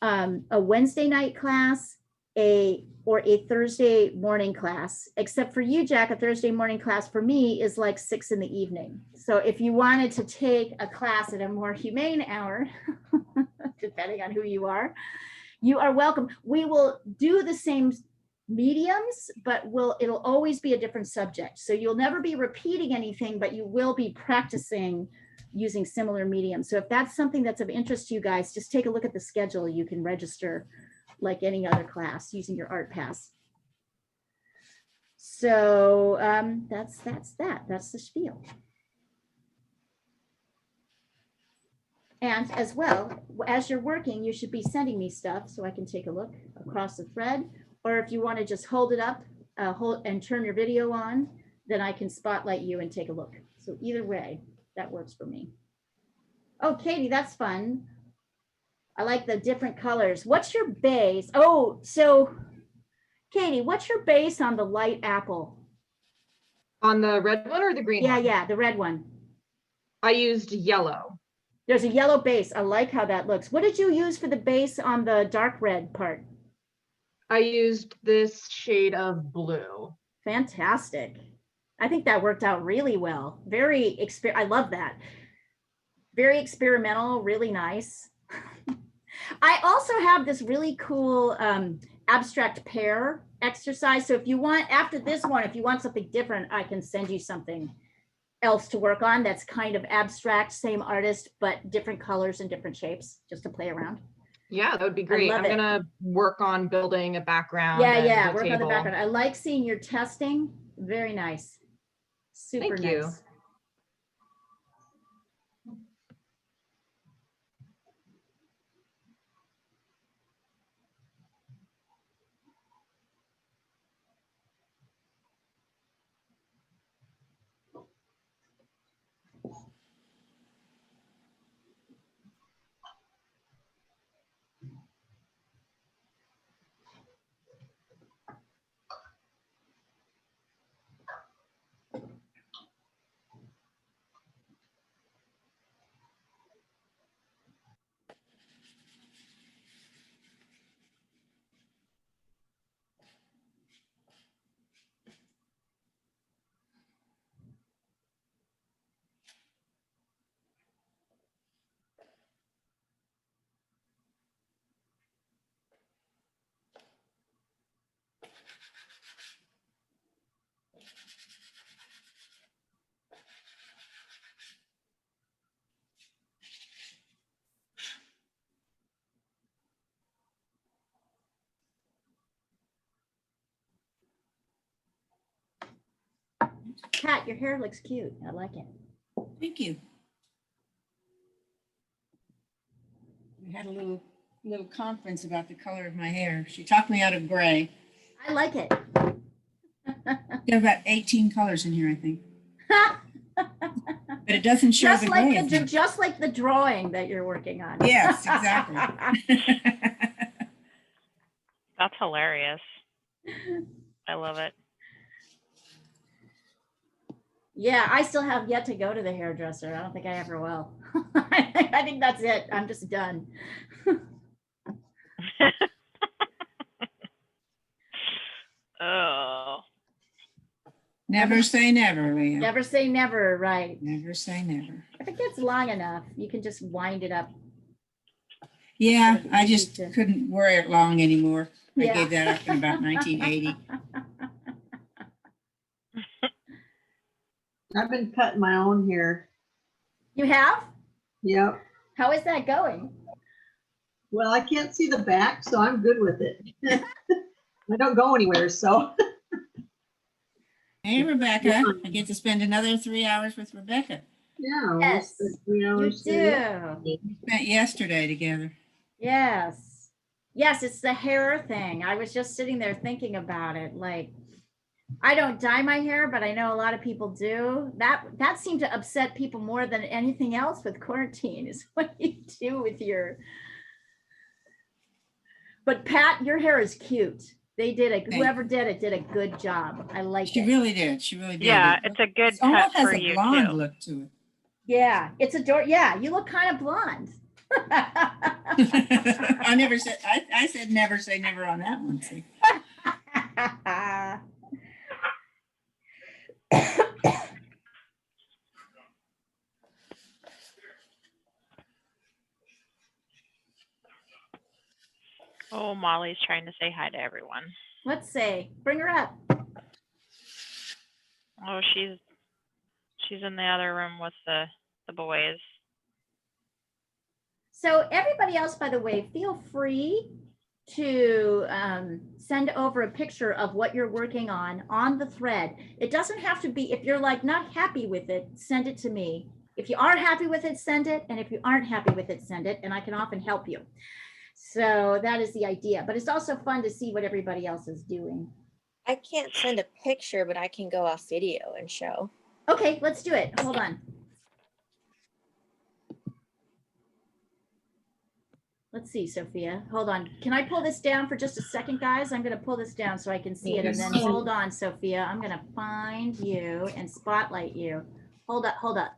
a Wednesday night class, or a Thursday morning class. Except for you, Jack, a Thursday morning class for me is like 6 in the evening. So if you wanted to take a class at a more humane hour, depending on who you are welcome. We will do the same mediums, but it'll always be a different subject. So you'll never be repeating anything, but you will be practicing using similar mediums. So if that's something that's of interest to you guys, just take a look at the schedule. You can register like any other class using your art pass. So that's the spiel. And as well, as you're working, you should be sending me stuff so I can take a look across the thread. Or if you want to just hold it up and turn your video on, then I can spotlight you and take a look. So either way, that works for me. Oh, Katie, that's fun. I like the different colors. What's your base? Oh, so Katie, what's your base on the light apple? On the red one or the green one? Yeah, the red one. I used yellow. There's a yellow base. I like how that looks. What did you use for the base on the dark red part? I used this shade of blue. Fantastic. I think that worked out really well. I love that. Very experimental, really nice. I also have this really cool abstract pair exercise. So if you want, after this one, if you want something different, I can send you something else to work on that's kind of abstract, same artist, but different colors and different shapes, just to play around. Yeah, that would be great. I'm gonna work on building a background. Yeah, work on the background. I like seeing your testing. Very nice. Super Thank you. nice. Pat, your hair looks cute. I like it. Thank you. We had a little conference about the color of my hair. She talked me out of gray. I like it. We have about 18 colors in here, I think. But it doesn't show Just the like gray. just like the drawing that you're working on. Yes, exactly. That's hilarious. I love it. Yeah, I still have yet to go to the hairdresser. I don't think I ever will. I think that's it. I'm just done. Oh. Never say never, Leah. Never say never, right? Never say never. If it gets long enough, you can just wind it up. Yeah, I just couldn't wear it long anymore. I Yeah. gave that up in about 1980. I've been cutting my own hair. You have? Yep. How is that going? Well, I can't see the back, so I'm good with it. I don't go anywhere, so. Hey, Rebecca, I get to spend another 3 hours with Rebecca. Yeah. we Yes, spent 3 you hours do. together. We spent yesterday together. Yes. Yes, it's the hair thing. I was just sitting there thinking about it. Like, I don't dye my hair, but I know a lot of people do. That seemed to upset people more than anything else with quarantine is what you do with your. But Pat, your hair is cute. They did it. Whoever did it did a good job. I like She it. really did. She really did. Yeah, it's a good It almost cut has for a you blonde too. look to it. Yeah, it's yeah, you look kind of blonde. I never said, I said never say never on that one. See? Oh, Molly's trying to say hi to everyone. Let's see. Bring her up. Oh, she's in the other room with the boys. So everybody else, by the way, feel free to send over a picture of what you're working on the thread. It doesn't have to be, if you're like not happy with it, send it to me. If you are happy with it, send it. And if you aren't happy with it, send it. And I can often help you. So that is the idea. But it's also fun to see what everybody else is doing. I can't send a picture, but I can go off video and show. Okay, let's do it. Hold on. Let's see, Sophia. Hold on. Can I pull this down for just a second, guys? I'm going to pull this down so I can see it. And then hold on, Sophia. I'm going to find you and spotlight you. Hold up, hold up.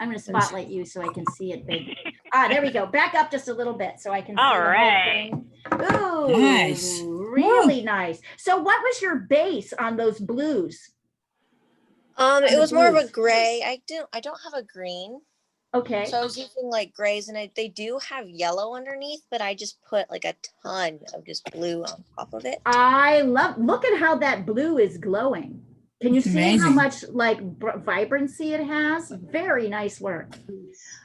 I'm going to spotlight you so I can see it big. There we go. Back up just a little bit so I can see All the right. whole thing. Ooh, Nice. really nice. So what was your base on those blues? It the was more of a blues. gray. I don't have a green. Okay. So I was using like grays, and they do have yellow underneath, but I just put like a ton of just blue on top of it. I look at how that blue is glowing. Can you It's see how amazing. much like vibrancy it has? Very nice work.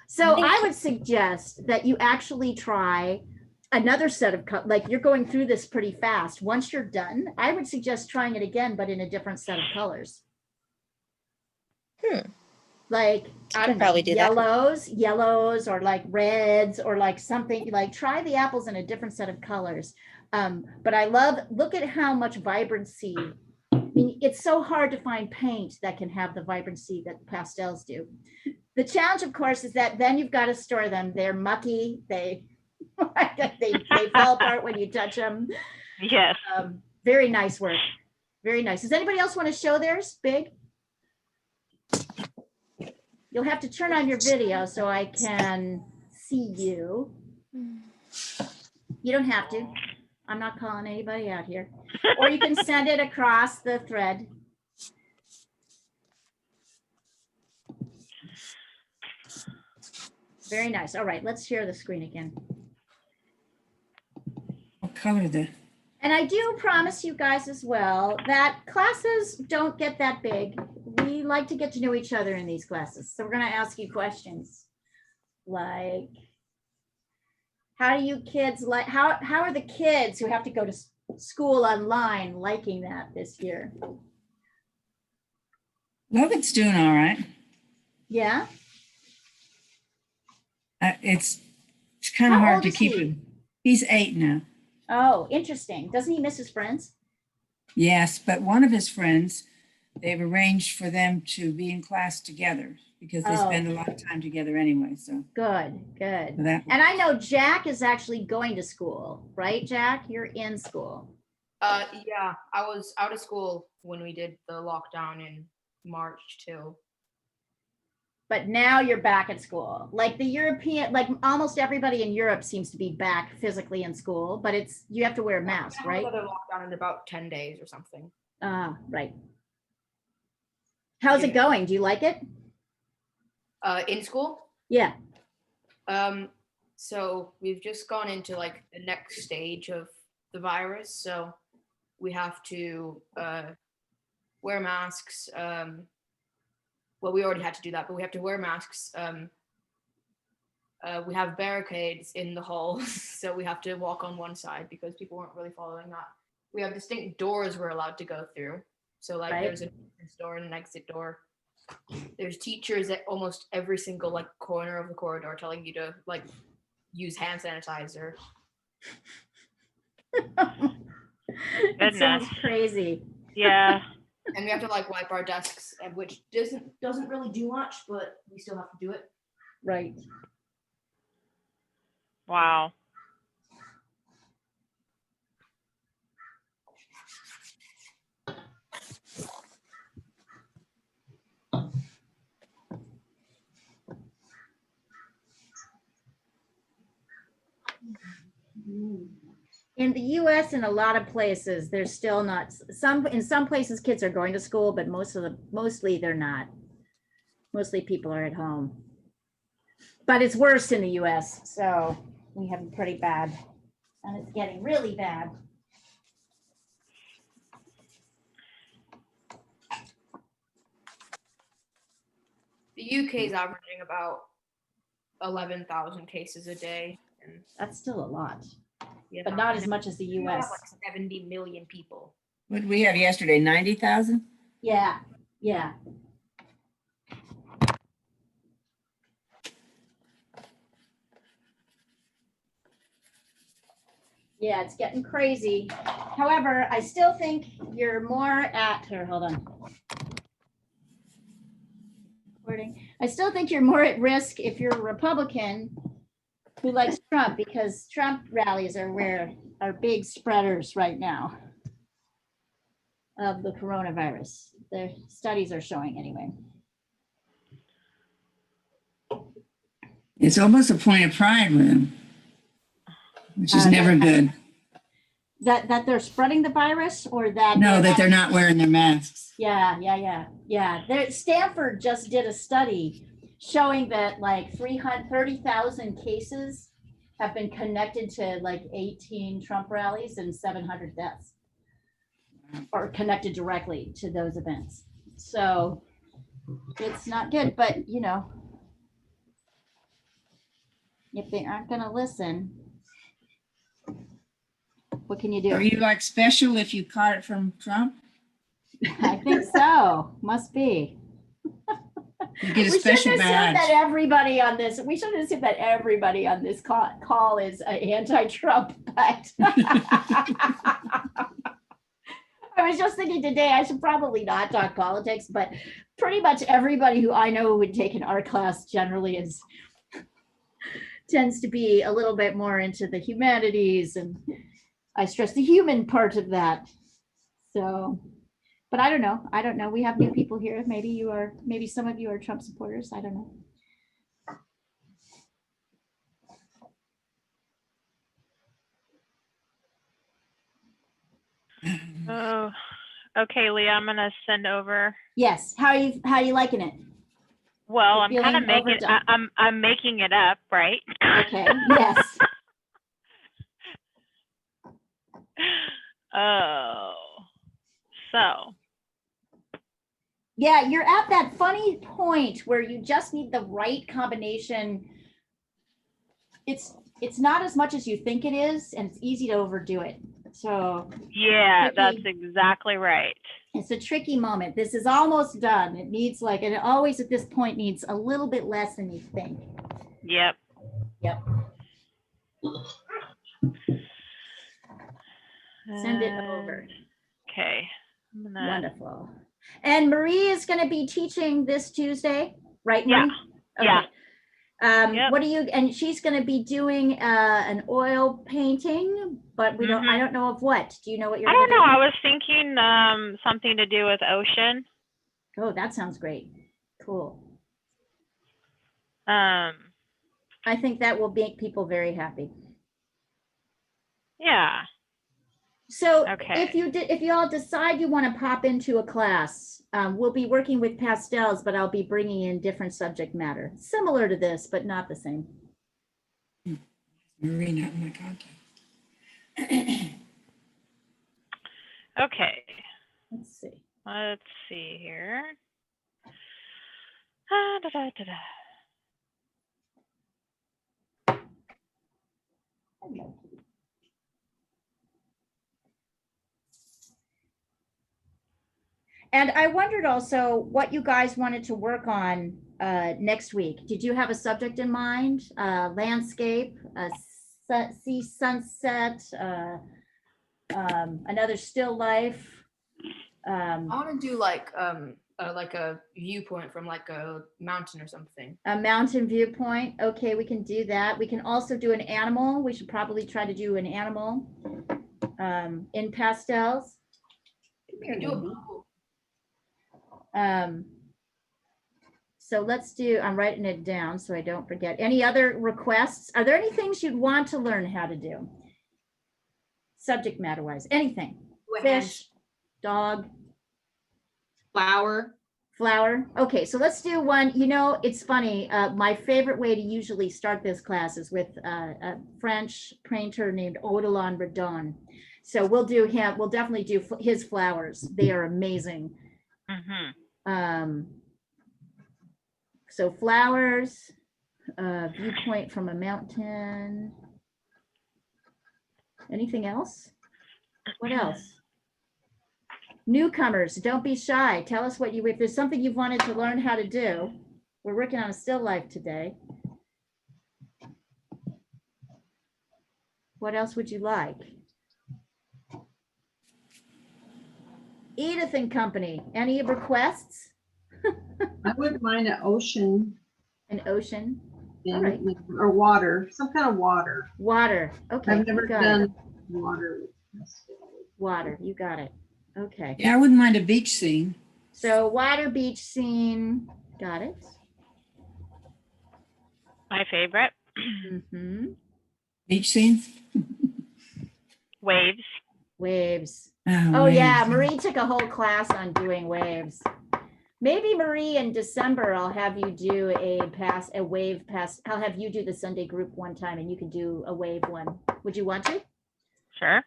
So I would suggest that you actually try another set of like you're going through this pretty fast. Once you're done, I would suggest trying it again, but in a different set of colors. Like, I don't know, probably do that. yellows or like reds or like something, like try the apples in a different set of colors. But I look at how much vibrancy. I mean, it's so hard to find paint that can have the vibrancy that pastels do. The challenge, of course, is that then you've got to store them. They're mucky. They fall apart when you touch them. Yes. Very nice work. Very nice. Does anybody else want to show theirs big? You'll have to turn on your video so I can see you. You don't have to. I'm not calling anybody out here. Or you can send it across the thread. Very nice. All right, let's share the screen again. What color the? And I do promise you guys as well that classes don't get that big. We like to get to know each other in these classes. So we're going to ask you questions like, how do you kids like, how are the kids who have to go to school online liking that this year? Logan's doing all right. Yeah. It's kind of How hard old to is keep he? him. He's 8 now. Oh, interesting. Doesn't he miss his friends? Yes, but one of his friends, they've arranged for them to be in class together because they spend a lot of time together anyway. So good. so that, And I know Jack is actually going to school, right, Jack? You're in school. Yeah, I was out of school when we did the lockdown in March too. But now you're back at school. Like the European, like almost everybody in Europe seems to be back physically in school, but you have to wear a mask, right? Another lockdown in about 10 days or something. Right. How's it going? Do you like it? In school? Yeah. So we've just gone into like the next stage of the virus. So we have to wear masks. Well, we already had to do that, but we have to wear masks. We have barricades in the halls, so we have to walk on one side because people weren't really following that. We have distinct doors we're allowed to go through. So like Right. there's an entrance door and an exit door. There's teachers at almost every single like corner of the corridor telling you to like use hand sanitizer. It sounds crazy. Yeah. And we have to like wipe our desks, which doesn't really do much, but we still have to do it. Right. Wow. In the US, in a lot of places, there's still not in some places kids are going to school, but mostly they're not. Mostly people are at home. But it's worse in the US, so we have it pretty bad. And it's getting really bad. The UK is averaging about 11,000 cases a day. And That's still a lot, yeah, but not as much as the we have US. like 70 million people. What did we have yesterday? 90,000? Yeah, yeah. Yeah, it's getting crazy. However, I still think you're more at, here, hold on. I still think you're more at risk if you're a Republican who likes Trump, because Trump rallies are big spreaders right now of the coronavirus. The studies are showing anyway. It's almost a point of pride with him, which is never good. That they're spreading the virus, or that? No, that they're not wearing their masks. Yeah. Stanford just did a study showing that like 30,000 cases have been connected to like 18 Trump rallies and 700 deaths are connected directly to those events. So it's not good, but you know, if they aren't going to listen, what can you do? Are you like special if you caught it from Trump? I think so. Must be. You get a We special shouldn't assume badge. that everybody on this. We shouldn't assume that everybody on this call is anti-Trump. But I was just thinking today, I should probably not talk politics, but pretty much everybody who I know who would take an art class generally tends to be a little bit more into the humanities, and I stress the human part of that. So. But I don't know. We have new people here. Maybe some of you are Trump supporters. I don't know. Oh, okay, Leah, I'm gonna send over. Yes. How are you liking it? Well, You're I'm kind of feeling making. overdone. I'm making it up, right? Okay. Yes. Oh, so. Yeah, you're at that funny point where you just need the right combination. It's not as much as you think it is, and it's easy to overdo it. So Yeah, that's exactly right. It's a tricky moment. This is almost done. It needs and it always at this point needs a little bit less than you think. Yep. Send it over. Okay. Wonderful. And Marie is going to be teaching this Tuesday, right, Marie? Yeah. Okay. Yep. What and she's going to be doing an oil painting, but I don't know of what. Do you know what you're I don't gonna know. do? I was thinking something to do with ocean. Oh, that sounds great. Cool. I think that will make people very happy. Yeah. So okay. if you all decide you want to pop into a class, we'll be working with pastels, but I'll be bringing in different subject matter, similar to this, but not the same. Marie, not my contact. Okay. Let's see. Let's see here. Hello. And I wondered also what you guys wanted to work on next week. Did you have a subject in mind? Landscape, sea sunset, another still life? I want to do like a viewpoint from like a mountain or something. A mountain viewpoint. Okay, we can do that. We can also do an animal. We should probably try to do an animal in pastels. We can do a couple. So let's do, I'm writing it down so I don't forget. Any other requests? Are there any things you'd want to learn how to do? Subject matter wise, anything? Fish, dog, Flower. flower. Okay, so let's do one. You know, it's funny. My favorite way to usually start this class is with a French painter named Odilon Redon. So we'll do him. We'll definitely do his flowers. They are amazing. So flowers, viewpoint from a mountain. Anything else? What else? Newcomers, don't be shy. Tell us what you, if there's something you've wanted to learn how to do. We're working on a still life today. What else would you like? Edith and Company, any requests? I wouldn't mind an ocean. An ocean. And, All right. or water, some kind of water. Water. Okay. I've never done water. Water. You got it. Okay. Yeah, I wouldn't mind a beach scene. So water, beach scene. Got it. My favorite. Beach scenes? Waves. Waves. Oh, yeah, waves. Marie took a whole class on doing waves. Maybe Marie, in December, I'll have you do a wave pass. I'll have you do the Sunday group one time and you can do a wave one. Would you want to? Sure.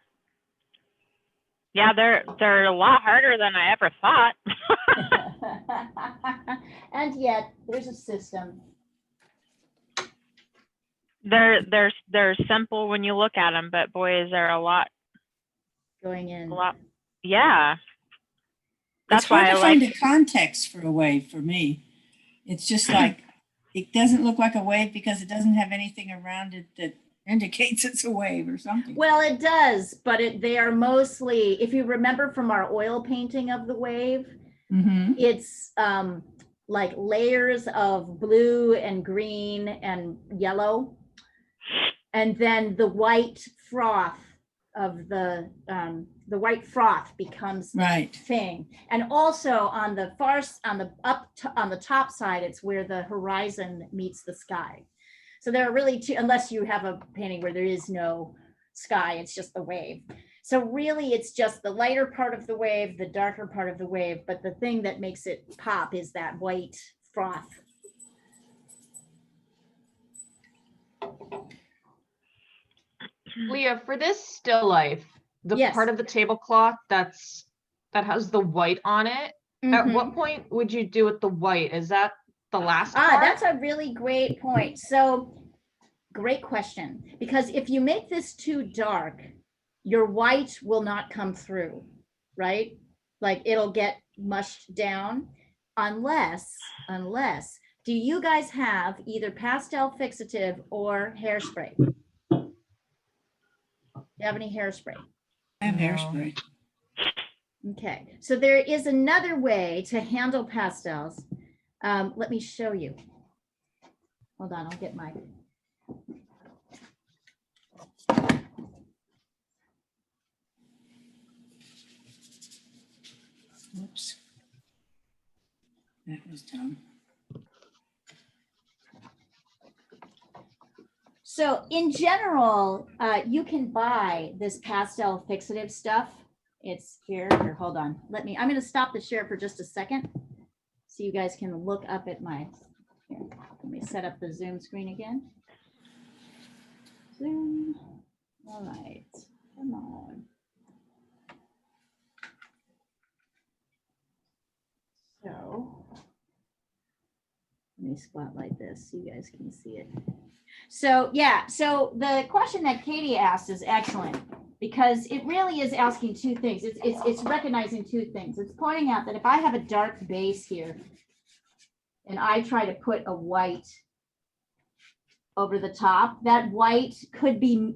Yeah, they're a lot harder than I ever thought. And yet there's a system. They're simple when you look at them, but boy, is there a lot going in. A lot. Yeah. It's That's why hard I to find like a context for a wave for me. It's just like, it doesn't look like a wave because it doesn't have anything around it that indicates it's a wave or something. Well, it does, but they are mostly, if you remember from our oil painting of the wave, it's like layers of blue and green and yellow. And then the white froth of the white froth becomes the thing. And also on the on the top side, it's where the horizon meets the sky. So there are really two, unless you have a painting where there is no sky, it's just the wave. So really it's just the lighter part of the wave, the darker part of the wave, but the thing that makes it pop is that white froth. Leah, for this still life, the part of the tablecloth that has the white on it, at what point would you do with the white? Is that the last part? That's a really great point. So great question, because if you make this too dark, your white will not come through, right? Like it'll get mushed down unless, do you guys have either pastel fixative or hairspray? Do you have any hairspray? I have hairspray. Okay, so there is another way to handle pastels. Let me show you. Hold on, I'll get my. Whoops. That was dumb. So in general, you can buy this pastel fixative stuff. It's here. Hold on. I'm going to stop the share for just a second so you guys can look up at my, here, let me set up the Zoom screen again. Zoom. All right, come on. So let me spotlight this so you guys can see it. So yeah, so the question that Katie asked is excellent. because it really is asking two things. It's recognizing two things. It's pointing out that if I have a dark base here and I try to put a white over the top, that white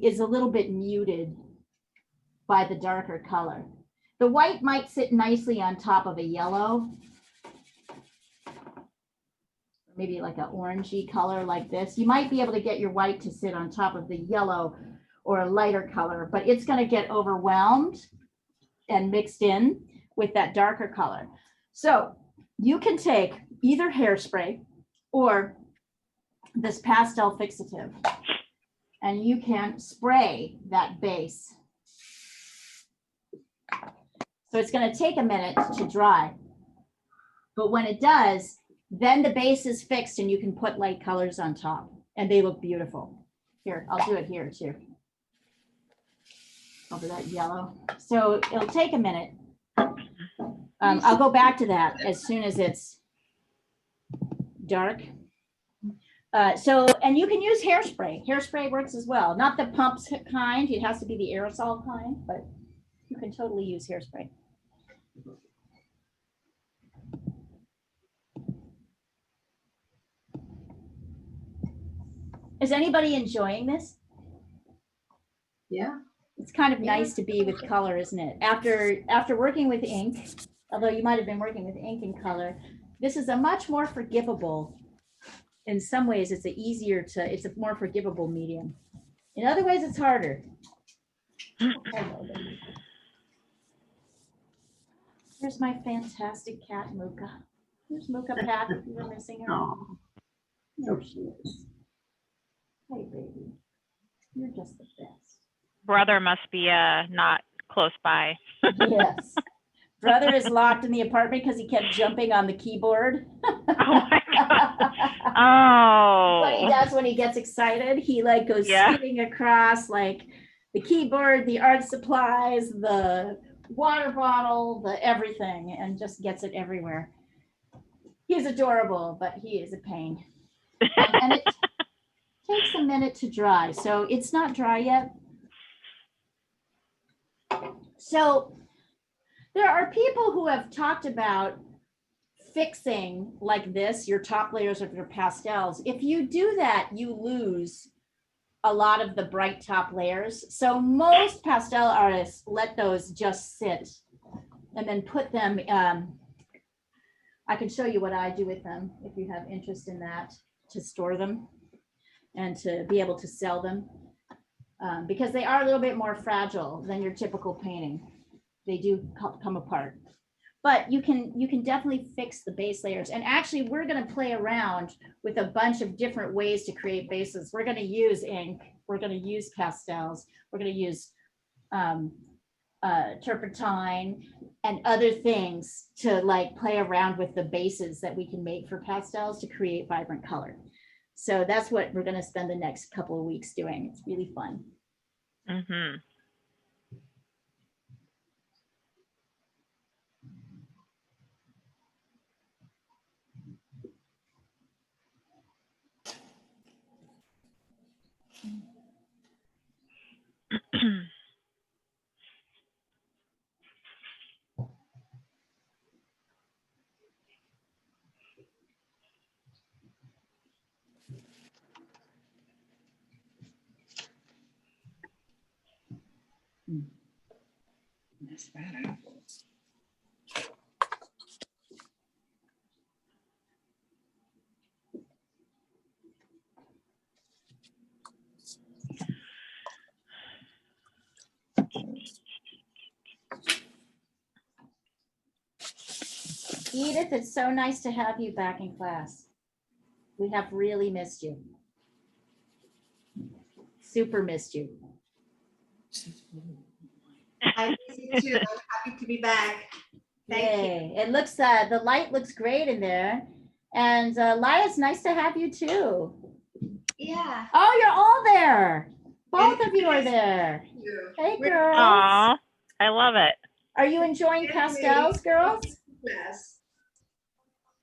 is a little bit muted by the darker color. The white might sit nicely on top of a yellow, maybe like an orangey color like this. You might be able to get your white to sit on top of the yellow or a lighter color, but it's going to get overwhelmed and mixed in with that darker color. So you can take either hairspray or this pastel fixative, and you can spray that base. So it's going to take a minute to dry, but when it does, then the base is fixed and you can put light colors on top and they look beautiful. Here, I'll do it here too. Over that yellow. So it'll take a minute. I'll go back to that as soon as it's dark. And you can use hairspray. Hairspray works as well. Not the pumps kind. It has to be the aerosol kind, but you can totally use hairspray. Is anybody enjoying this? Yeah. It's kind of nice to be with color, isn't it? After working with ink, although you might have been working with ink and color, this is a much more forgivable, in some ways it's a more forgivable medium. In other ways, it's harder. Here's my fantastic cat, Mooka. Here's Mooka Pat, if you were missing her. Oh. There she is. Hey, baby. You're just the best. Brother must be not close by. Yes. Brother is locked in the apartment because he kept jumping on the keyboard. Oh my God. Oh. What he does when he gets excited, he like goes skipping across like the keyboard, the art supplies, the water bottle, the everything, and just gets it everywhere. He's adorable, but he is a pain. And it takes a minute to dry, so it's not dry yet. So there are people who have talked about fixing like this, your top layers of your pastels. If you do that, you lose a lot of the bright top layers. So most pastel artists let those just sit and then put them, I can show you what I do with them if you have interest in that, to store them and to be able to sell them. Because they are a little bit more fragile than your typical painting. They do come apart, but you can definitely fix the base layers. And actually, we're going to play around with a bunch of different ways to create bases. We're going to use ink. We're going to use pastels. We're going to use turpentine and other things to like play around with the bases that we can make for pastels to create vibrant color. So that's what we're going to spend the next couple of weeks doing. It's really fun. Mm-hmm. That's bad. Edith, it's so nice to have you back in class. We have really missed you. Super missed you. I miss you too. I'm happy to be back. Thank Yay. It looks, the light looks great in there. And Laya, it's nice to have you too. you. Yeah. Oh, you're all there. Both of you are there. Hey, girls. Aw, I love it. Are you enjoying pastels, girls? Yes.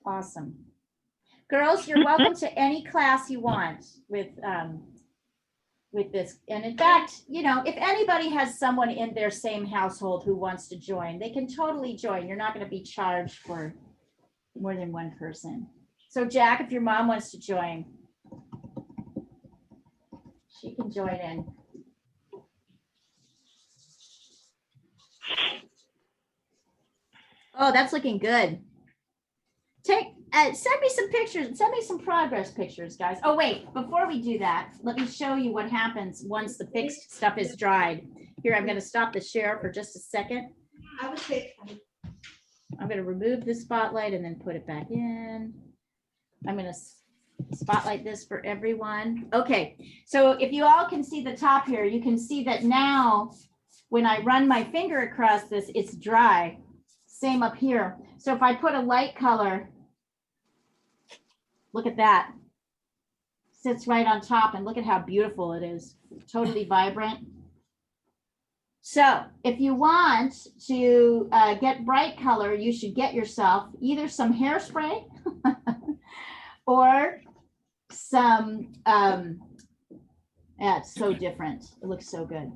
Awesome. Girls, you're welcome to any class you want with with this. And in fact, you know, if anybody has someone in their same household who wants to join, they can totally join. You're not going to be charged for more than one person. So Jack, if your mom wants to join, she can join in. Oh, that's looking good. Send me some pictures. Send me some progress pictures, guys. Oh, wait, before we do that, let me show you what happens once the fixed stuff is dried. Here, I'm going to stop the share for just a second. I would say, I'm going to remove the spotlight and then put it back in. I'm going to spotlight this for everyone. Okay, so if you all can see the top here, you can see that now when I run my finger across this, it's dry. Same up here. So if I put a light color, look at that. Sits right on top, and look at how beautiful it is. Totally vibrant. So if you want to get bright color, you should get yourself either some hairspray or some, it's so different. It looks so good.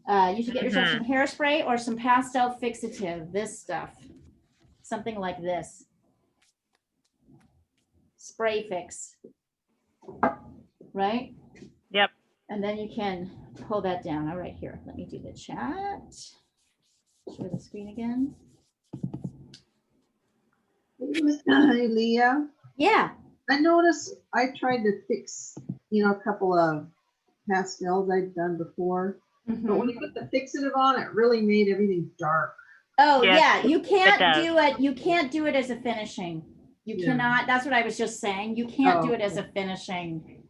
You should get yourself some hairspray or some pastel fixative, this stuff. Something like this. Spray fix. Right? Yep. And then you can pull that down. All right, here, let me do the chat. Share the screen again. Hey, Leah. Yeah. I noticed I tried to fix, a couple of pastels I'd done before. But when you put the fixative on, it really made everything dark. Oh, Yes, yeah, you can't does. do it. You can't do it as a finishing. You cannot, that's what I was just saying. You can't do it as a finishing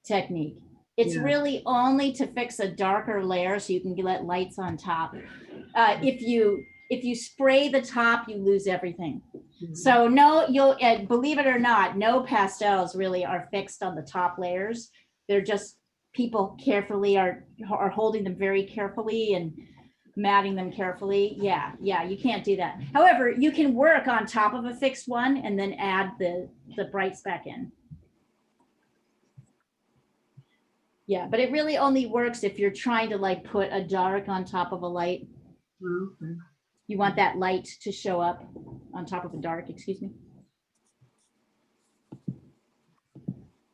technique. It's really only to fix a darker layer so you can let lights on top. If you spray the top, you lose everything. So no, you'll believe it or not, no pastels really are fixed on the top layers. They're just people carefully are holding them very carefully and matting them carefully. Yeah, you can't do that. However, you can work on top of a fixed one and then add the brights back in. Yeah, but it really only works if you're trying to like put a dark on top of a light. Okay. You want that light to show up on top of a dark, excuse me.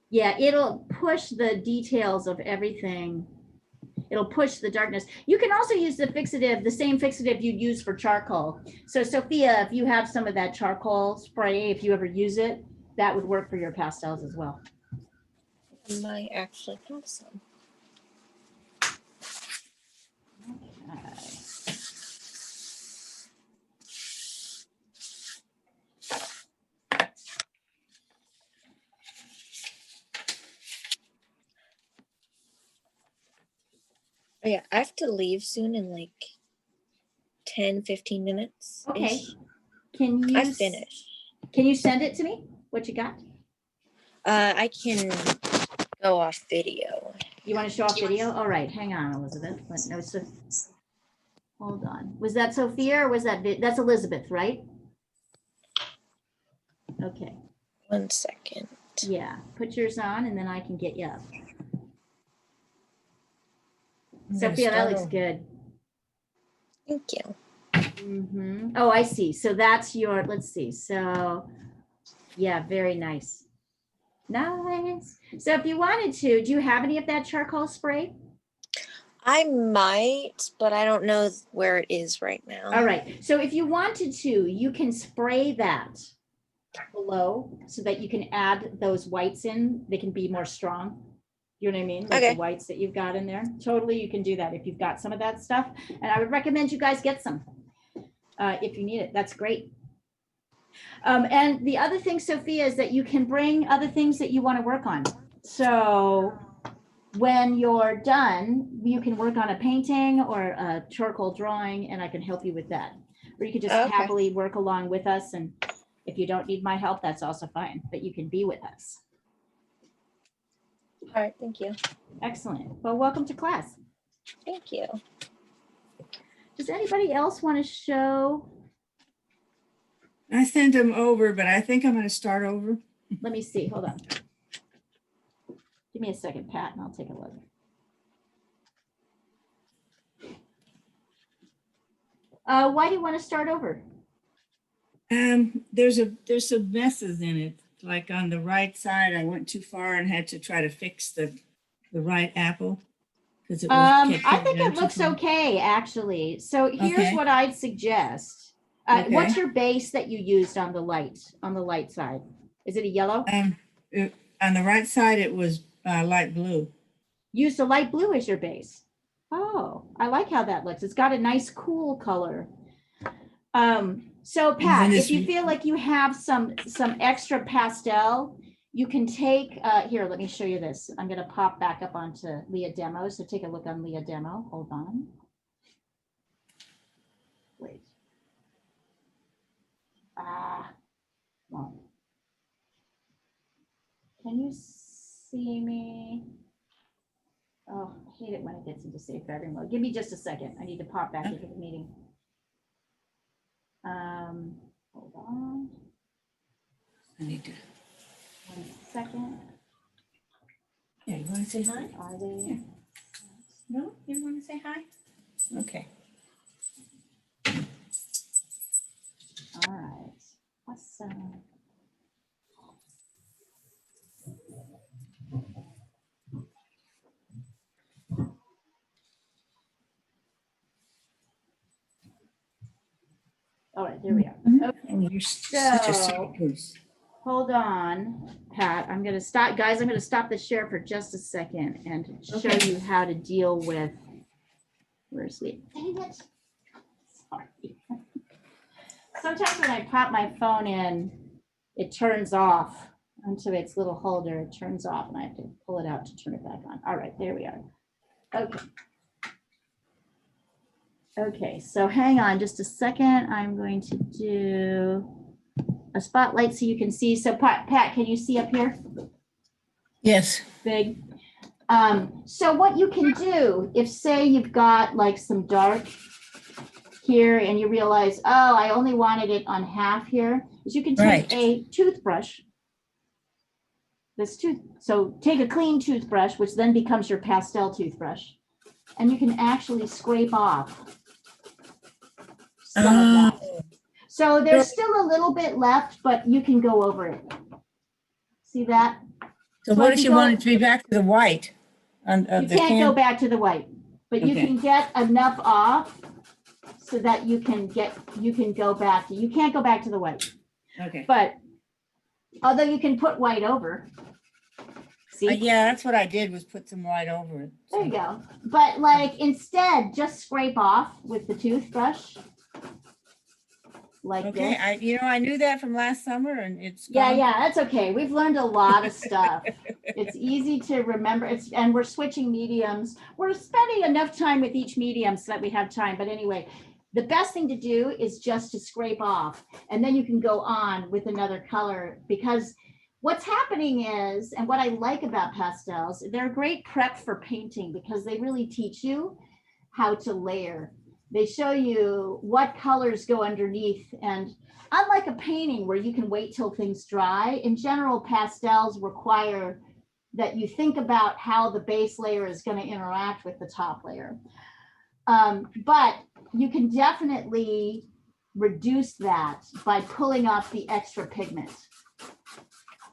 Yeah, it'll push the details of everything. It'll push the darkness. You can also use the fixative, the same fixative you'd use for charcoal. So Sophia, if you have some of that charcoal spray, if you ever use it, that would work for your pastels as well. I might actually have some. Okay. Oh, yeah, I have to leave soon in like 10-15 minutes. Okay. Can you? I finished. Can you send it to me? What you got? I can go off video. You want to show off video? All right, hang on, Elizabeth. No, so, hold on. Was that Sophia or was that's Elizabeth, right? Okay. 1 second. Yeah, put yours on and then I can get you up. Sophia, that looks good. Thank you. Oh, I see. So that's your, let's see. So yeah, very nice. Nice. So if you wanted to, do you have any of that charcoal spray? I might, but I don't know where it is right now. All right. So if you wanted to, you can spray that below so that you can add those whites in. They can be more strong. You know what I mean? Like the whites that you've got in there. Totally, you can do that if you've got some of that stuff. And I would recommend you guys get some if you need it. That's great. And the other thing, Sophia, is that you can bring other things that you want to work on. So when you're done, you can work on a painting or a charcoal drawing, and I can help you with that. Or you could just happily work along with us. And if you don't need my help, that's also fine, but you can be with us. All right, thank you. Excellent. Well, welcome to class. Thank you. Does anybody else want to show? I sent them over, but I think I'm going to start over. Let me see. Hold on. Give me a second, Pat, and I'll take a look. Why do you want to start over? There's some messes in it. Like on the right side, I went too far and had to try to fix the right apple. Because it was kept I coming think down it too looks far. okay, actually. So here's Okay. what I'd suggest. Okay. What's your base that you used on the light side? Is it a yellow? On the right side, it was light blue. Used a light blue as your base. Oh, I like how that looks. It's got a nice cool color. So Pat, if you feel like you have some extra pastel, you can take, here, let me show you this. I'm gonna pop back up onto Leah Demo. So take a look on Leah Demo. Hold on. Wait. Well, can you see me? Oh, I hate it when it gets into safe battery mode. Give me just a second. I need to pop back into the meeting. Hold on. I need to. 1 second. Yeah, you want to say hi? Are they? Yeah. No, you want to say hi? Okay. All right. Awesome. All right, there we are. Okay. Oh, you're such a sweet goose. Hold on, Pat. I'm gonna stop, guys. I'm gonna stop the share for just a second and show you how to deal with. Where's Lee? Dang it. Sorry. Sometimes when I pop my phone in, it turns off onto its little holder. It turns off, and I have to pull it out to turn it back on. All right, there we are. Okay. Okay, so hang on just a second. I'm going to do a spotlight so you can see. So Pat, can you see up here? Yes. Big. So what you can do, if say you've got like some dark here and you realize, oh, I only wanted it on half here, is you can take a toothbrush. So take a clean toothbrush, which then becomes your pastel toothbrush, and you can actually scrape off some of that. So there's still a little bit left, but you can go over it. See that? So what if you want it to be back to the white? You can't go back to the white, but you can get enough off so that you can go back. You can't go back to the white. Okay. But although you can put white over. See? Yeah, that's what I did, was put some white over it. There you go. But like instead, just scrape off with the toothbrush. Like this. I knew that from last summer, and it's gone. Yeah, that's okay. We've learned a lot of stuff. It's easy to remember. And we're switching mediums. We're spending enough time with each medium so that we have time. But anyway, the best thing to do is just to scrape off, and then you can go on with another color, because what's happening is, and what I like about pastels, they're a great prep for painting because they really teach you how to layer. They show you what colors go underneath. And unlike a painting where you can wait till things dry, in general, pastels require that you think about how the base layer is going to interact with the top layer. But you can definitely reduce that by pulling off the extra pigment.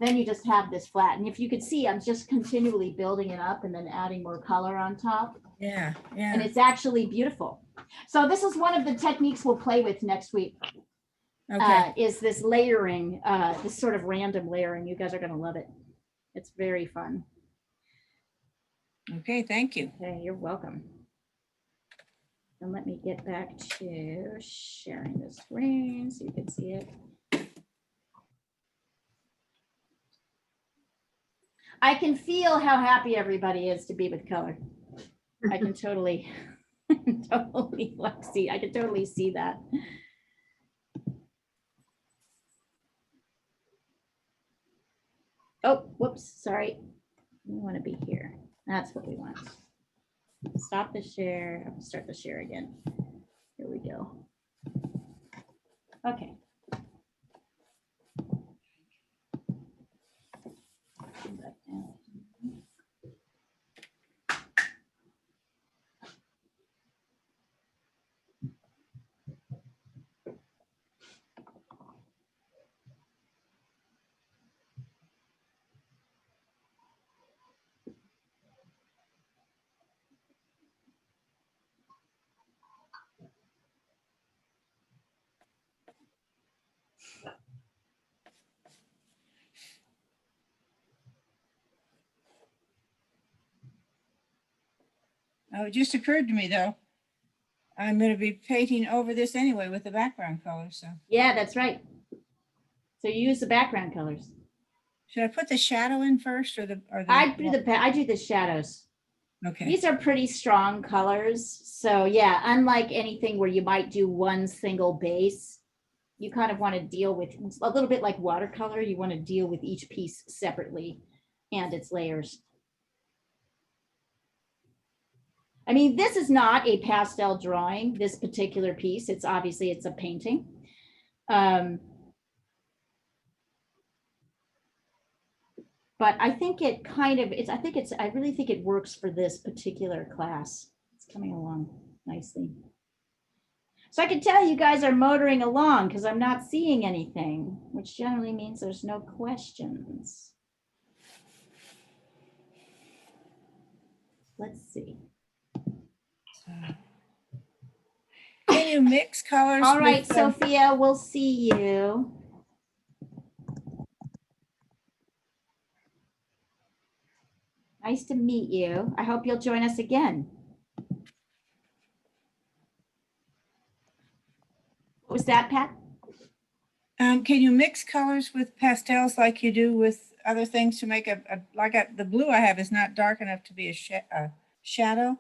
Then you just have this flat. And if you could see, I'm just continually building it up and then adding more color on top. Yeah, yeah. And it's actually beautiful. So this is one of the techniques we'll play with next week. Okay. Is this layering, this sort of random layering. You guys are going to love it. It's very fun. Okay, thank you. Okay, you're welcome. And let me get back to sharing the screen so you can see it. I can feel how happy everybody is to be with color. I can totally, see. I can totally see that. Oh, whoops, sorry. We want to be here. That's what we want. Stop the share. I'll start the share again. Here we go. Okay. Oh, it just occurred to me though, I'm gonna be painting over this anyway with the background color, so. Yeah, that's right. So you use the background colors. Should I put the shadow in first or the? I do the shadows. Okay, These are pretty strong colors. So yeah, unlike anything where you might do one single base, you kind of want to deal with a little bit like watercolor. You want to deal with each piece separately and its layers. I mean, this is not a pastel drawing, this particular piece. It's obviously it's a painting. But I think it kind of, I really think it works for this particular class. It's coming along nicely. So I can tell you guys are motoring along because I'm not seeing anything, which generally means there's no questions. Let's see. can you mix colors? All right, with, Sophia, we'll see you. Nice to meet you. I hope you'll join us again. What was that, Pat? Can you mix colors with pastels like you do with other things to make the blue I have is not dark enough to be a shadow?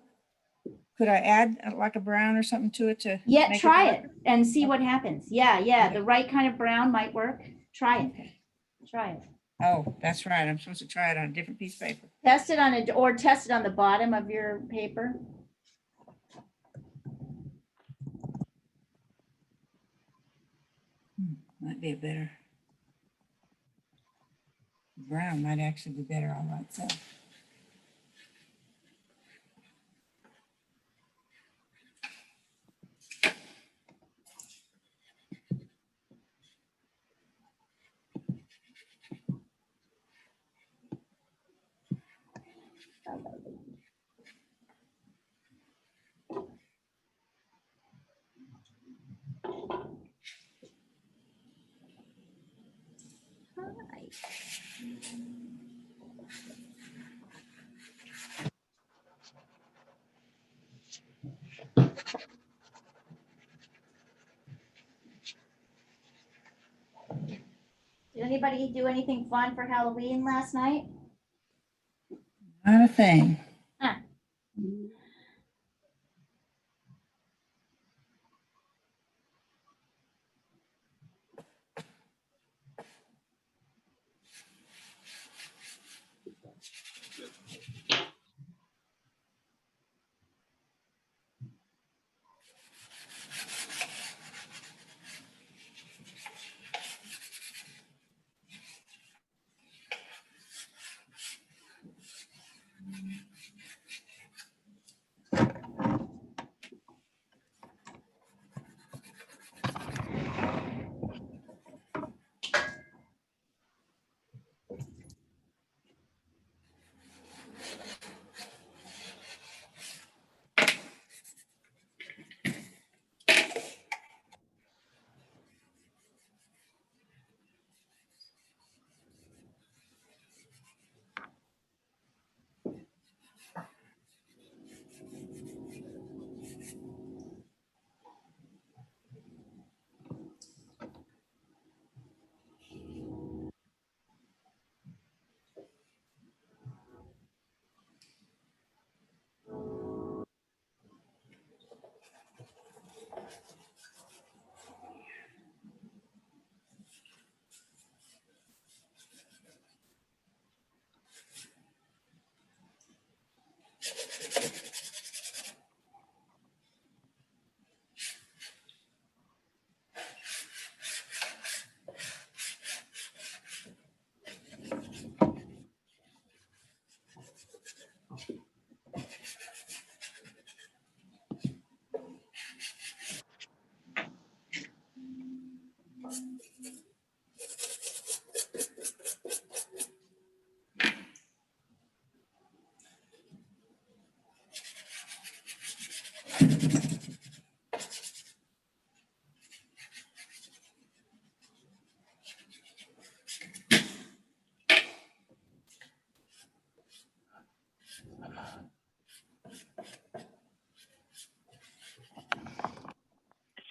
Could I add like a brown or something to it to? Yeah, make try darker? it and see what happens. Yeah, Okay. the right kind of brown might work. Try it. Try it. Oh, that's right. I'm supposed to try it on a different piece of paper. Test it on or test it on the bottom of your paper. Might be a better. Brown might actually be better all by itself. Did anybody do anything fun for Halloween last night? Not a thing. Huh.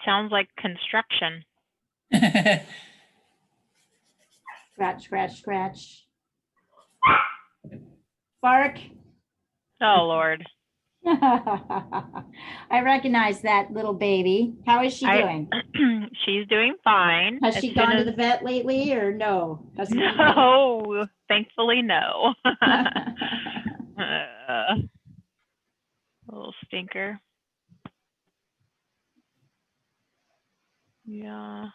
sounds like construction. Scratch, scratch, scratch. Bark. Oh, Lord. I recognize that little baby. How is she doing? She's doing fine. Has she gone to the vet lately or no? No, thankfully no. Little stinker. Yeah.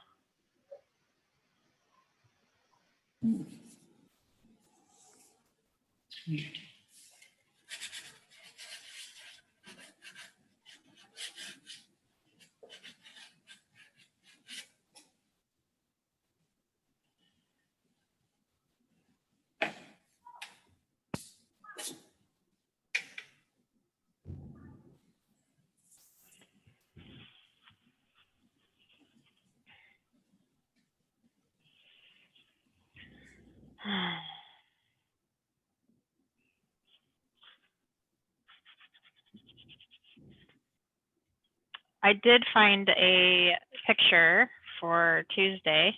I did find a picture for Tuesday.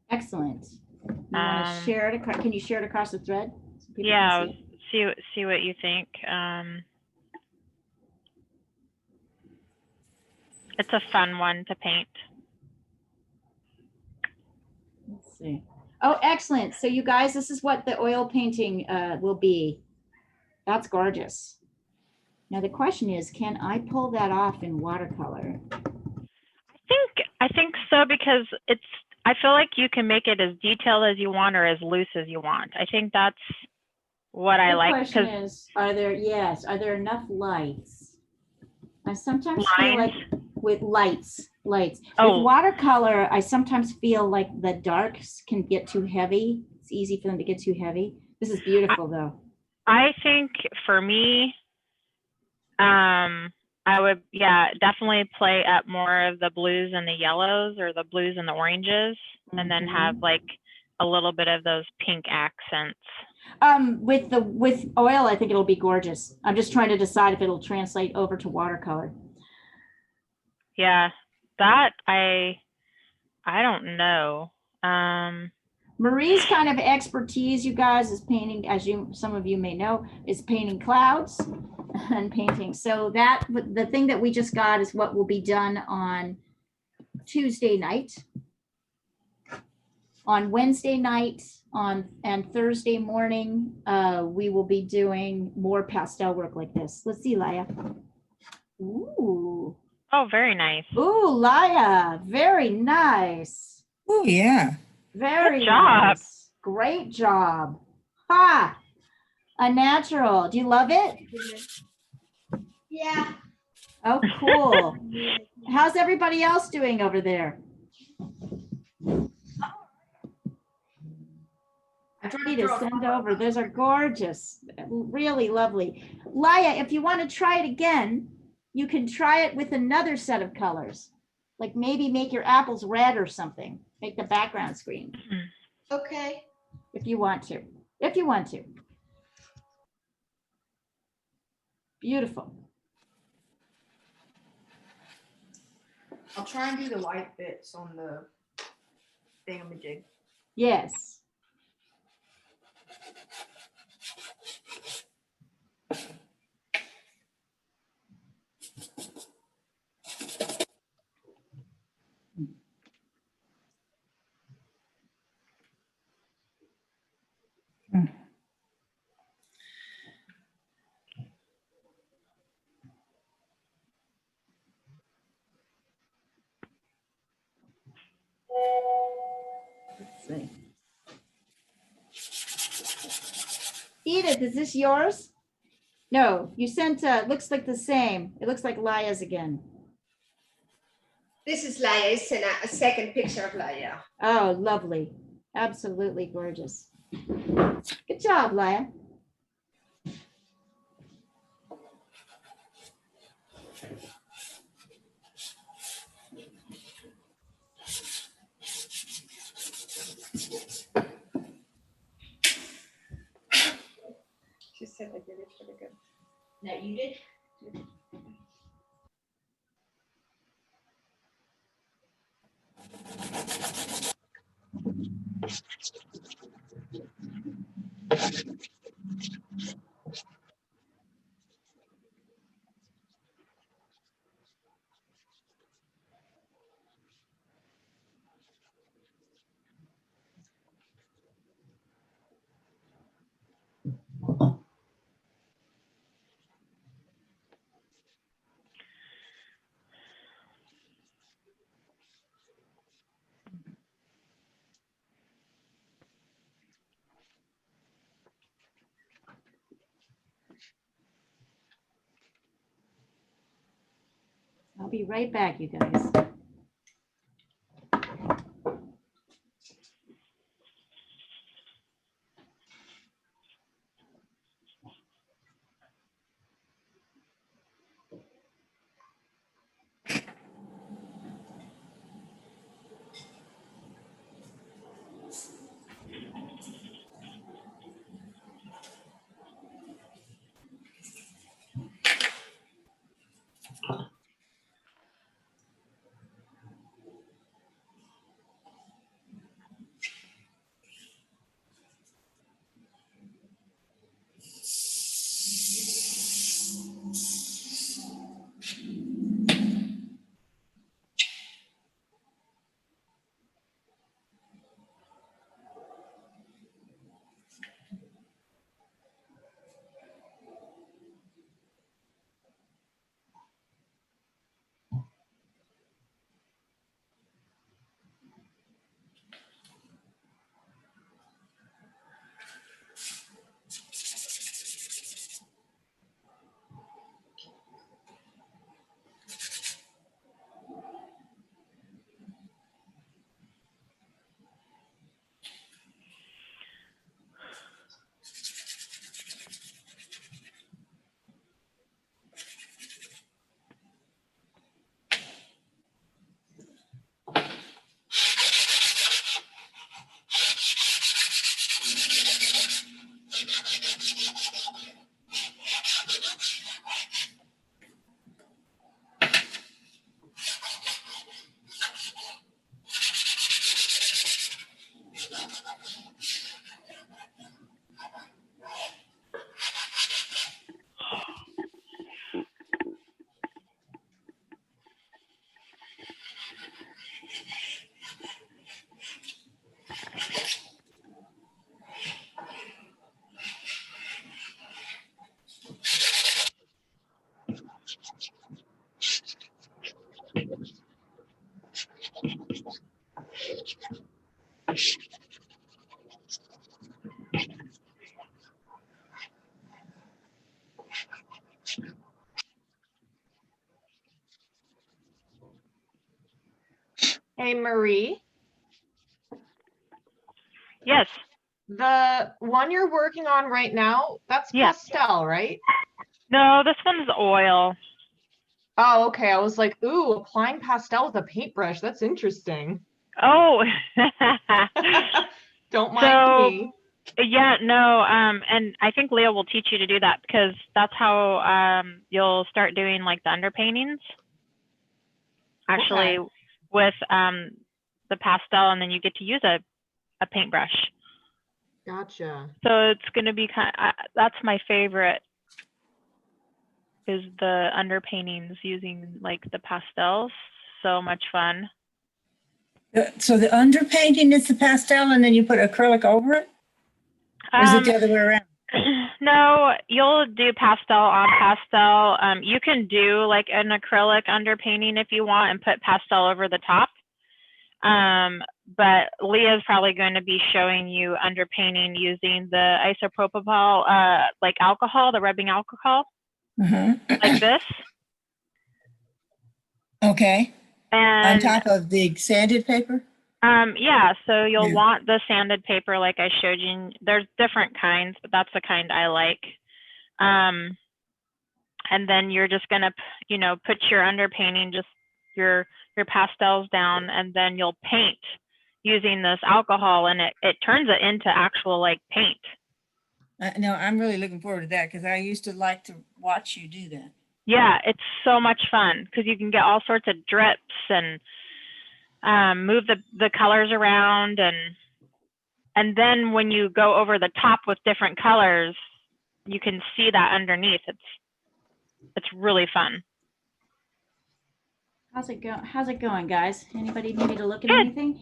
Excellent. You want to share it? Can you share it across the thread? So yeah, see what you think. It's a fun one to paint. Let's see. Oh, excellent. So you guys, this is what the oil painting will be. That's gorgeous. Now the question is, can I pull that off in watercolor? I think so, because I feel like you can make it as detailed as you want or as loose as you want. I think that's what I like. The question is, are there enough lights? I sometimes feel like with lights. With watercolor, I sometimes feel like the darks can get too heavy. It's easy for them to get too heavy. This is beautiful though. I think for me, I would, definitely play up more of the blues and the yellows, or the blues and the oranges, and then have like a little bit of those pink accents. With oil, I think it'll be gorgeous. I'm just trying to decide if it'll translate over to watercolor. Yeah, that I don't know. Marie's kind of expertise, you guys, is painting, as some of you may know, is painting clouds and painting. So that the thing that we just got is what will be done on Tuesday night, on Wednesday night, and Thursday morning. We will be doing more pastel work like this. Let's see, Laya. Ooh. Oh, very nice. Ooh, Laya, very nice. Oh yeah. Very Good job. Nice. Great job. Ha! A natural. Do you love it? Yeah. Oh, cool. How's everybody else doing over there? I'm ready to send over. Those are gorgeous. Really lovely. Laya, if you want to try it again, you can try it with another set of colors. Like maybe make your apples red or something. Make the background screen. Okay. If you want to. If you want to. Beautiful. I'll try and do the white bits on the thingamajig. Yes. Let's see. Edith, is this yours? No, you sent, looks like the same. It looks like Laya's again. This is Laya. It's a second picture of Laya. Oh, lovely. Absolutely gorgeous. Good job, Laya. She said I did it pretty good. No, you did? I'll be right back, you guys. Hey, Marie, Yes. the one you're working on right now, that's Yeah. pastel, right? No, this one's oil. Oh, okay. I was like, ooh, applying pastel with a paintbrush. That's interesting. Oh. Don't mind me. Yeah, no, and I think Leah will teach you to do that because that's how you'll start doing like the underpaintings. Actually, Okay. with the pastel, and then you get to use a paintbrush. Gotcha. So it's going to be that's my favorite, is the underpaintings using like the pastels. So much fun. So the underpainting is the pastel and then you put acrylic over it? Or is it the other way around? No, you'll do pastel on pastel. You can do like an acrylic underpainting if you want and put pastel over the top. But Leah's probably going to be showing you underpainting using the isopropyl like alcohol, the rubbing alcohol, like this. Okay. And on top of the sanded paper? Yeah, so you'll want the sanded paper like I showed you. There's different kinds, but that's the kind I like. And then you're just gonna, put your underpainting, just your pastels down, and then you'll paint using this alcohol, and it turns it into actual like paint. No, I'm really looking forward to that because I used to like to watch you do that. Yeah, it's so much fun because you can get all sorts of drips and move the colors around, and then when you go over the top with different colors, you can see that underneath. It's really fun. How's it going, guys? Anybody need me to look at Good. anything?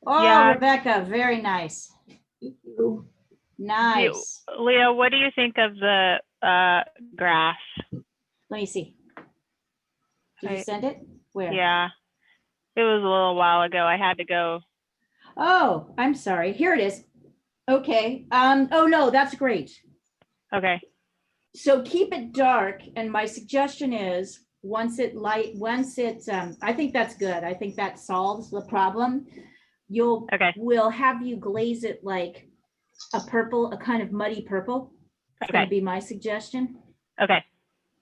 Oh, Yeah. Rebecca, very nice. Thank you. Nice. Leah, what do you think of the grass? Let me see. Did you I- send it? Where? Yeah, it was a little while ago. I had to go. Oh, I'm sorry. Here it is. Okay. Oh no, that's great. Okay. So keep it dark. And my suggestion is I think that's good. I think that solves the problem. We'll have you glaze it like a purple, a kind of muddy purple. It's going to be my suggestion. Okay.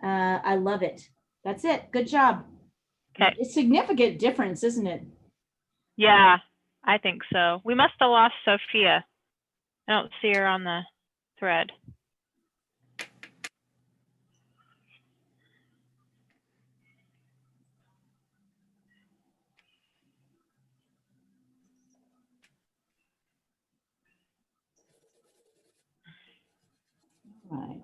I love it. That's it. Good job. Okay. It's significant difference, isn't it? Yeah, I think so. We must have lost Sophia. I don't see her on the thread. Right.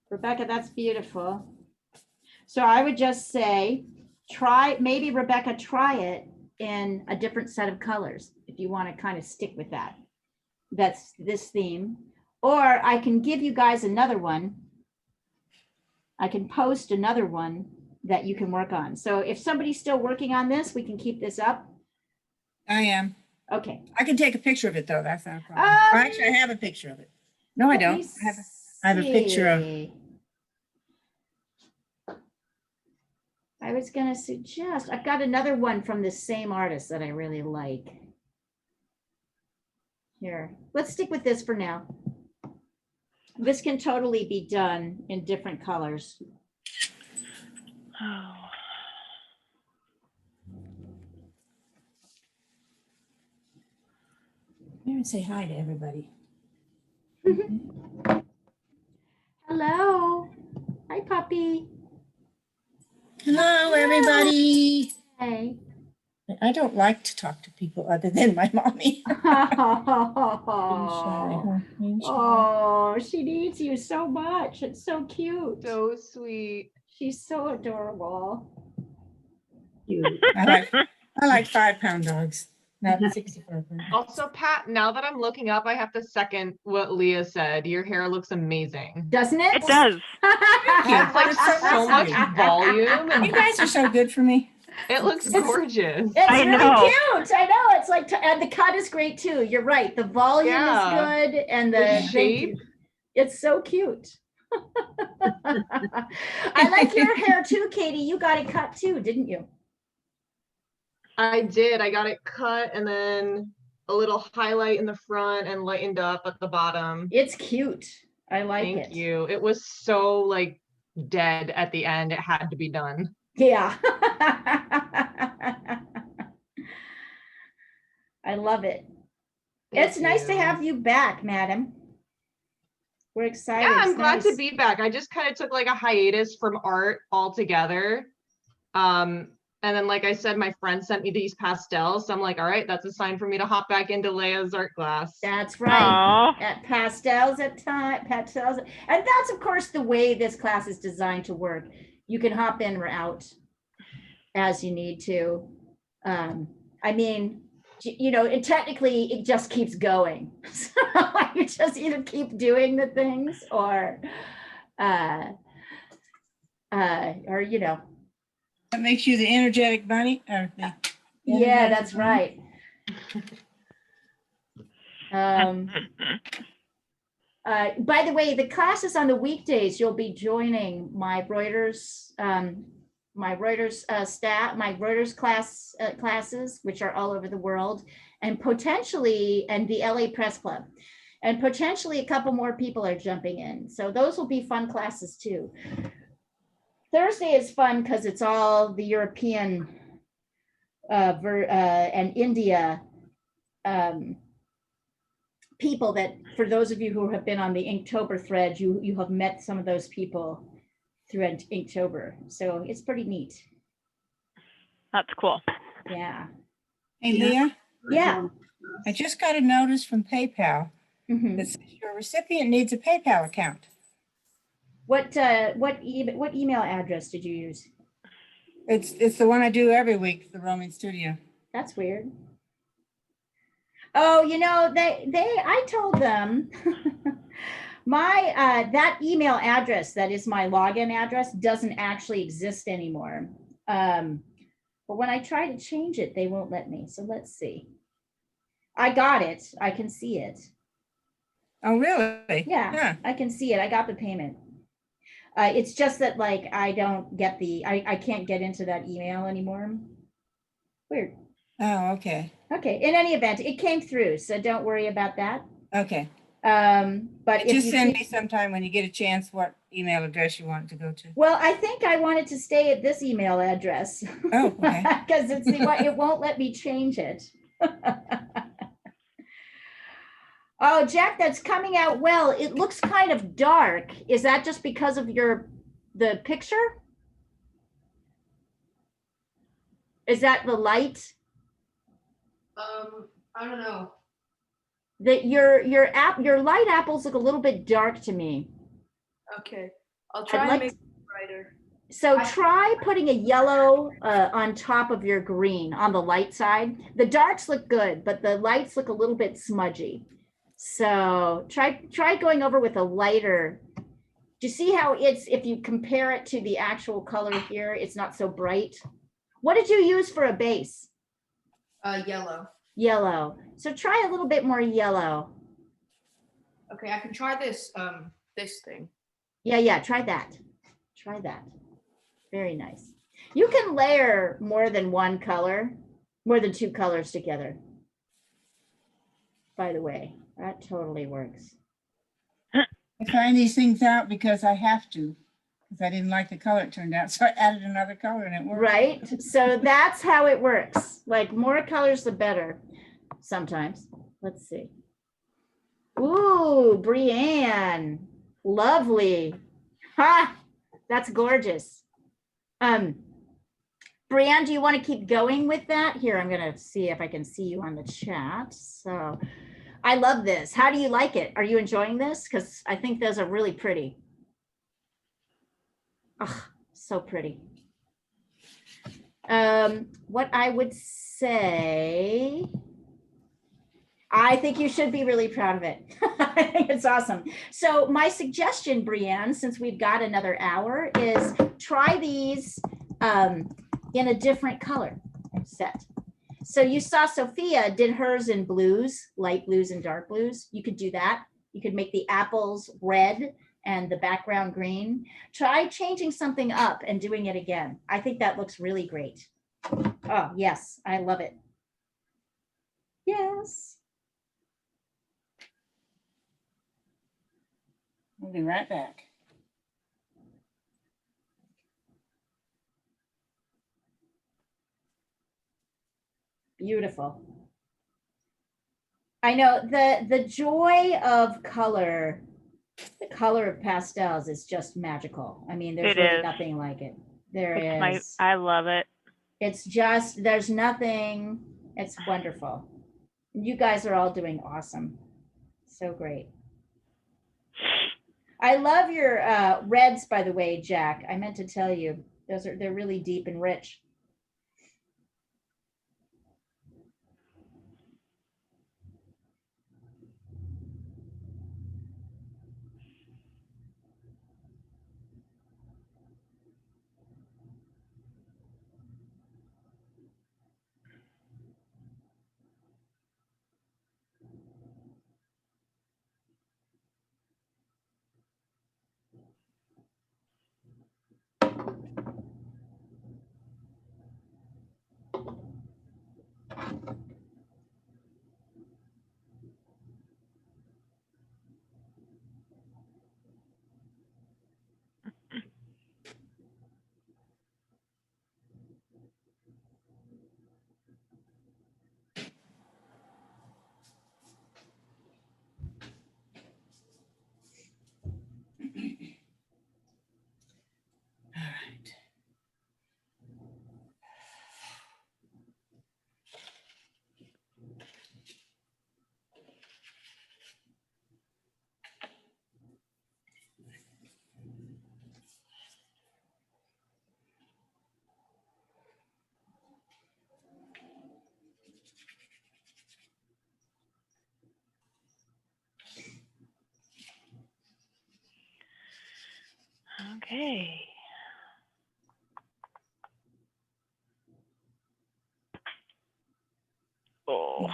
Rebecca, that's beautiful. So I would just say, maybe Rebecca, try it in a different set of colors if you want to kind of stick with that. That's this theme. Or I can give you guys another one. I can post another one that you can work on. So if somebody's still working on this, we can keep this up. I am. Okay. I can take a picture of it though. That's not a problem. Or actually, I have a picture of it. No, I don't. I have a picture of. I was going to suggest, I've got another one from the same artist that I really like. Here, let's stick with this for now. This can totally be done in different colors. Oh. Let me say hi to everybody. Hello. Hi, puppy. Hello, everybody. Hey. I don't like to talk to people other than my mommy. Oh, she needs you so much. It's so cute. So sweet. She's so adorable. I like 5-pound dogs, not 64-pound. Also, Pat, now that I'm looking up, I have to second what Leah said. Your hair looks amazing. Doesn't it? It does. It has like so much volume. You guys are so good for me. It looks gorgeous. It's I really know. cute. I know. It's like, and the cut is great too. You're right. The volume is good, and the shape. It's so cute. I like your hair too, Katie. You got it cut too, didn't you? I did. I got it cut and then a little highlight in the front and lightened up at the bottom. It's cute. I like it. Thank you. It was so like dead at the end. It had to be done. Yeah. I love it. It's nice to have you back, madam. We're excited. Yeah, I'm It's glad to nice. be back. I just kind of took like a hiatus from art altogether. And then, like I said, my friend sent me these pastels. So I'm like, all right, that's a sign for me to hop back into Leia's art class. That's right. At pastels at time, pastels. And that's, of course, the way this class is designed to work. You can hop in or out as you need to. I mean, you know, and technically it just keeps going. So you just either keep doing the things or you know. That makes you the energetic bunny. Yeah, that's right. By the way, the classes on the weekdays, you'll be joining my Reuters classes, which are all over the world, and potentially, and the LA Press Club, and potentially a couple more people are jumping in. So those will be fun classes too. Thursday is fun because it's all the European and India people that, for those of you who have been on the Inktober thread, you have met some of those people through Inktober. So it's pretty neat. That's cool. Yeah. Hey, Leah? Yeah. I just got a notice from PayPal that says your recipient needs a PayPal account. What email address did you use? It's the one I do every week, the roaming studio. That's weird. Oh, I told them my, that email address, that is my login address, doesn't actually exist anymore. But when I try to change it, they won't let me. So let's see. I got it. I can see it. Oh, really? Yeah, I can see it. I got the payment. It's just that like I don't get I can't get into that email anymore. Weird. Oh, okay. Okay. In any event, it came through, so don't worry about that. Okay. But if Just you send see- me sometime when you get a chance what email address you want it to go to. Well, I think I wanted to stay at this email address. Oh, okay. Because it's it won't let me change it. Oh, Jack, that's coming out well. It looks kind of dark. Is that just because of the picture? Is that the light? I don't know. That your light apples look a little bit dark to me. Okay, I'll I'd try like and make to- it brighter. So try putting a yellow on top of your green on the light side. The darks look good, but the lights look a little bit smudgy. So try going over with a lighter. Do you see how if you compare it to the actual color here, it's not so bright? What did you use for a base? Yellow. Yellow. So try a little bit more yellow. Okay, I can try this this thing. Yeah, try that. Try that. Very nice. You can layer more than one color, more than two colors together. By the way, that totally works. I find these things out because I have to, because I didn't like the color it turned out. So I added another color and it worked. Right? So that's how it works. Like more colors, the better sometimes. Let's see. Ooh, Brienne. Lovely. Ha! That's gorgeous. Brienne, do you want to keep going with that? Here, I'm going to see if I can see you on the chat. So I love this. How do you like it? Are you enjoying this? Because I think those are really pretty. Oh, so pretty. What I would say, I think you should be really proud of it. I think it's awesome. So my suggestion, Brienne, since we've got another hour, is try these in a different color set. So you saw Sophia did hers in blues, light blues and dark blues. You could do that. You could make the apples red and the background green. Try changing something up and doing it again. I think that looks really great. Oh, yes, I love it. Yes. We'll be right back. Beautiful. I know the joy of color, the color of pastels is just magical. I mean, there's It really is. nothing like it. There It's is. I love it. It's just, there's nothing, it's wonderful. You guys are all doing awesome. So great. I love your reds, by the way, Jack. I meant to tell you, they're really deep and rich. Okay. Oh.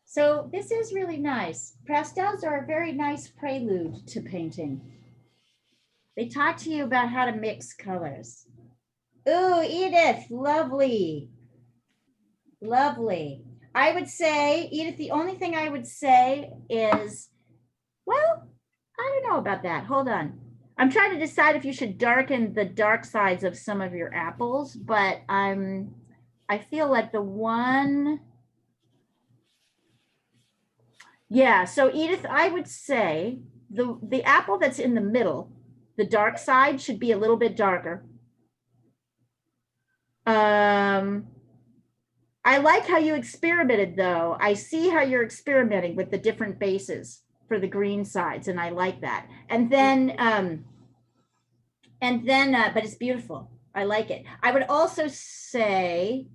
So this is really nice. Pastels are a very nice prelude to painting. They talk to you about how to mix colors. Ooh, Edith, lovely. Lovely. I would say, Edith, the only thing I would say is, well, I don't know about that. Hold on. I'm trying to decide if you should darken the dark sides of some of your apples, but I feel like the one, yeah. So Edith, I would say the apple that's in the middle, the dark side should be a little bit darker. I like how you experimented though. I see how you're experimenting with the different bases for the green sides, and I like that. And then, but it's beautiful. I like it. I would also say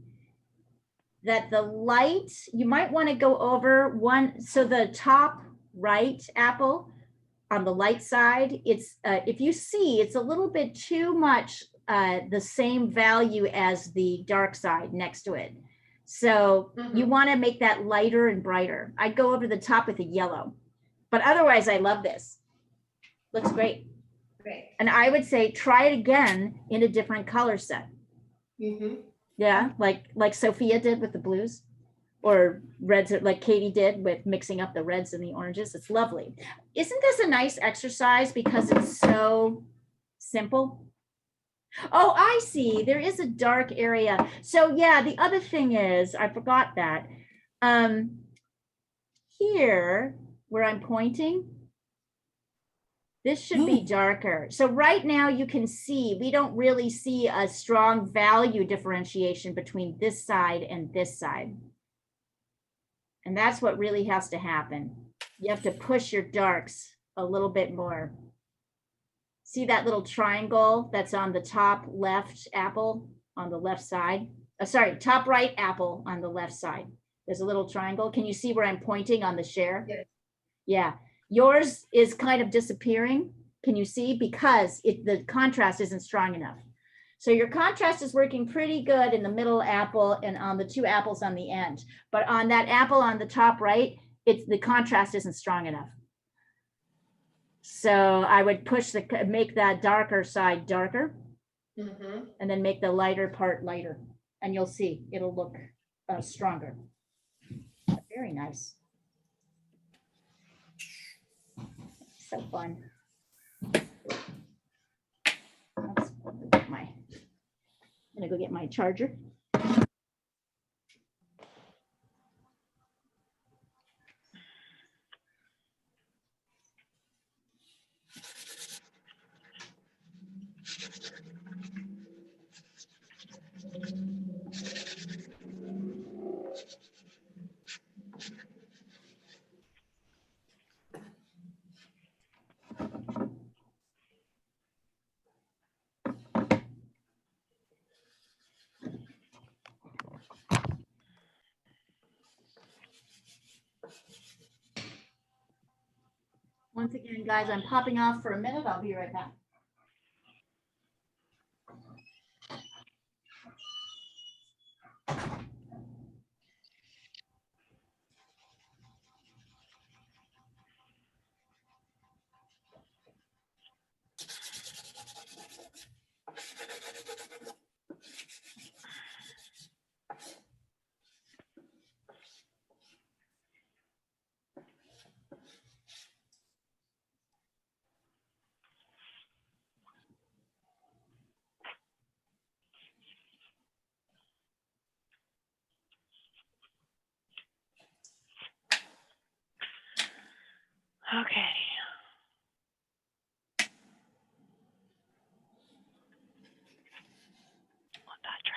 that the light, you might want to go over one. So the top right apple on the light side, it's if you see, it's a little bit too much the same value as the dark side next to it. So you want to make that lighter and brighter. I'd go over the top with a yellow, but otherwise I love this. Looks great. Great. And I would say try it again in a different color set. Yeah, like Sophia did with the blues, or reds, like Katie did with mixing up the reds and the oranges. It's lovely. Isn't this a nice exercise because it's so simple? Oh, I see. There is a dark area. So yeah, the other thing is, I forgot that. Here, where I'm pointing, this should be darker. So right now you can see, we don't really see a strong value differentiation between this side and this side. And that's what really has to happen. You have to push your darks a little bit more. See that little triangle that's on the top left apple on the left side? Sorry, top right apple on the left side. There's a little triangle. Can you see where I'm pointing on the share? Yes. Yeah. Yours is kind of disappearing. Can you see? Because the contrast isn't strong enough. So your contrast is working pretty good in the middle apple and on the two apples on the end. But on that apple on the top right, the contrast isn't strong enough. So I would make that darker side darker, and then make the lighter part lighter. And you'll see, it'll look stronger. Very nice. So fun. I'm gonna go get my charger. Once again, guys, I'm popping off for a minute. I'll be right back. Okay. Let that dry.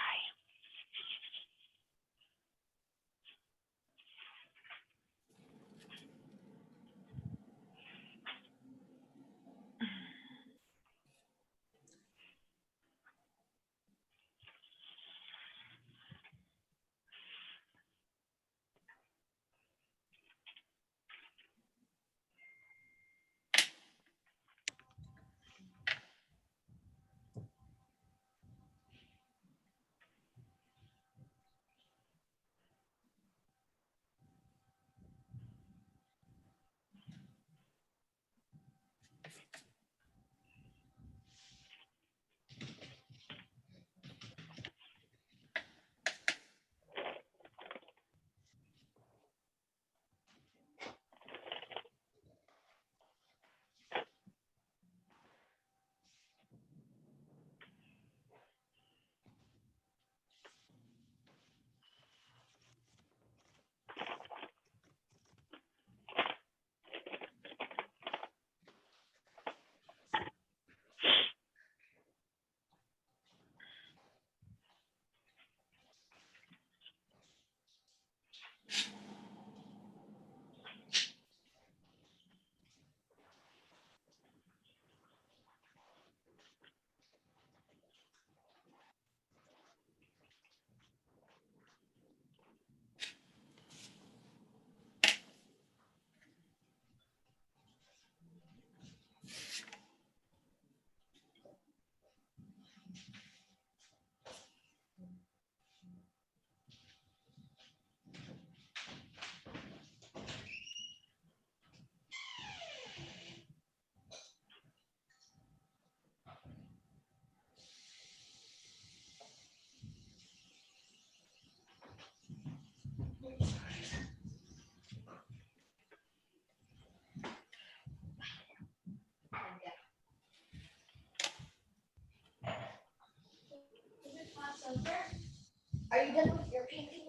Are you done with your painting?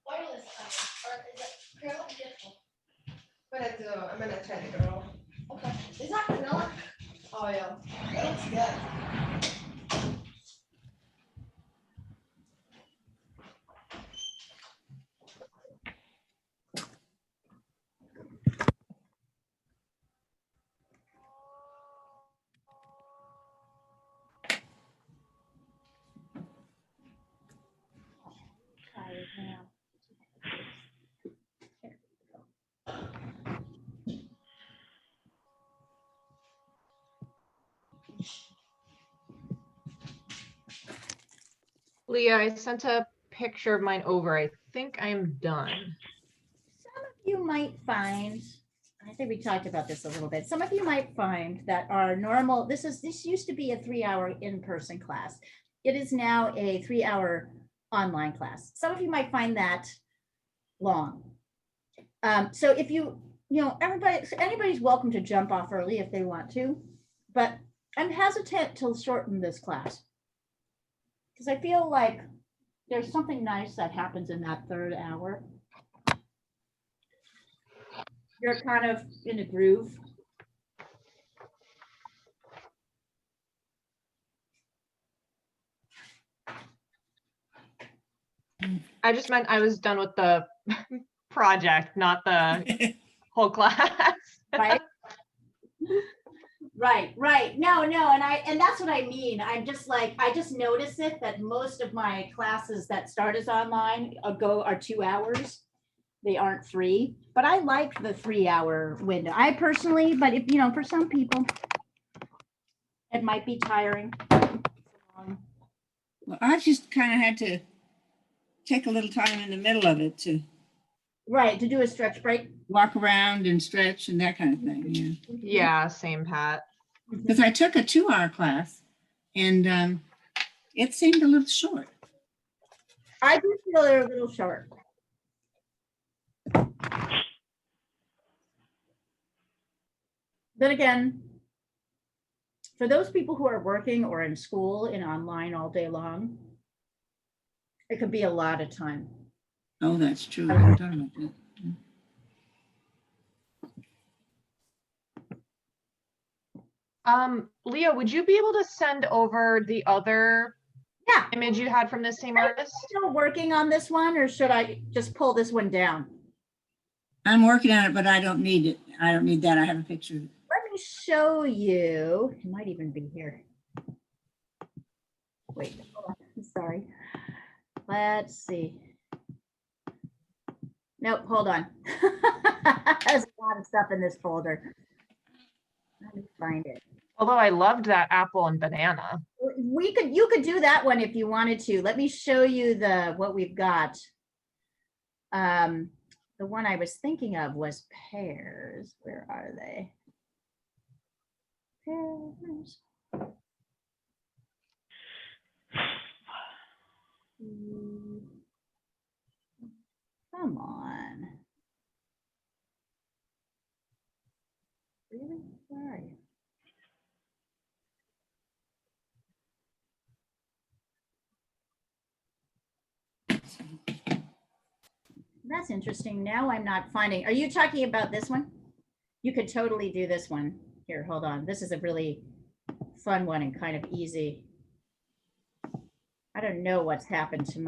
Oil is coming, or is it acrylic digital? I'm gonna try the girl. Okay, is that acrylic? Oh yeah, that looks good. Tired now. Leah, I sent a picture of mine over. I think I'm done. Some of you might find, I think we talked about this a little bit. Some of you might find that our normal, this used to be a 3-hour in-person class. It is now a 3-hour online class. Some of you might find that long. So if anybody's welcome to jump off early if they want to, but I'm hesitant to shorten this class because I feel like there's something nice that happens in that 3rd hour. You're kind of in a groove. I just meant I was done with the project, not the whole class. Right. Right. No, and that's what I mean. I'm just like, I just notice it that most of my classes that start as online are 2 hours. they aren't free, but I like the 3-hour window. I personally, but if, you know, for some people, it might be tiring. Well, I just kind of had to take a little time in the middle of it to Right, to do a stretch break. walk around and stretch and that kind of thing, yeah. Yeah, same, Pat. Because I took a 2-hour class and it seemed a little short. I do feel they're a little short. Then again, for those people who are working or in school and online all day long, it could be a lot of time. Oh, that's true. I hadn't thought about that. Leah, would you be able to send over the other Yeah. image you had from the same artist? Still working on this one, or should I just pull this one down? I'm working on it, but I don't need it. I don't need that. I have a picture of it. Let me show you. It might even be here. Wait, hold on. I'm sorry. Let's see. Nope, hold on. There's a lot of stuff in this folder. Let me find it. Although I loved that apple and banana. You could do that one if you wanted to. Let me show you what we've got. The one I was thinking of was pears. Where are they? Pears. Come on. Really? Where are you? That's interesting. Now I'm not finding. Are you talking about this one? You could totally do this one. Here, hold on. This is a really fun one and kind of easy. I don't know what's happened to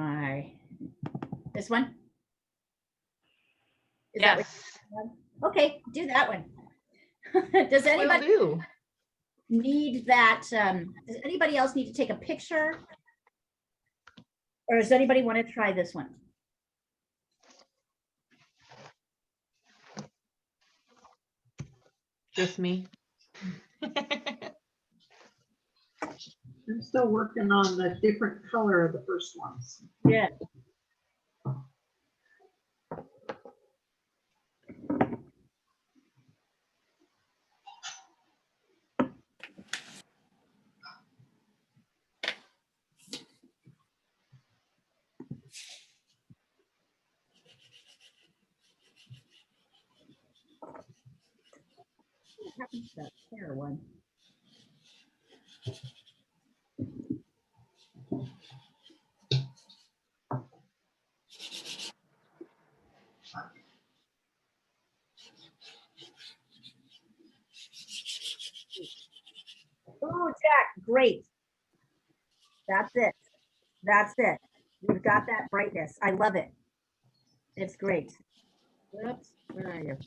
this one. Is that what, okay, do that one. Does anybody need that? Does anybody else need to take a picture? Or does anybody want to try this one? Just me. I'm still working on the different color of the first ones. Yeah. What happened to that pear one? Oh, Jack, great. That's it. That's it. You've got that brightness. I love it. It's great. Whoops, where are you?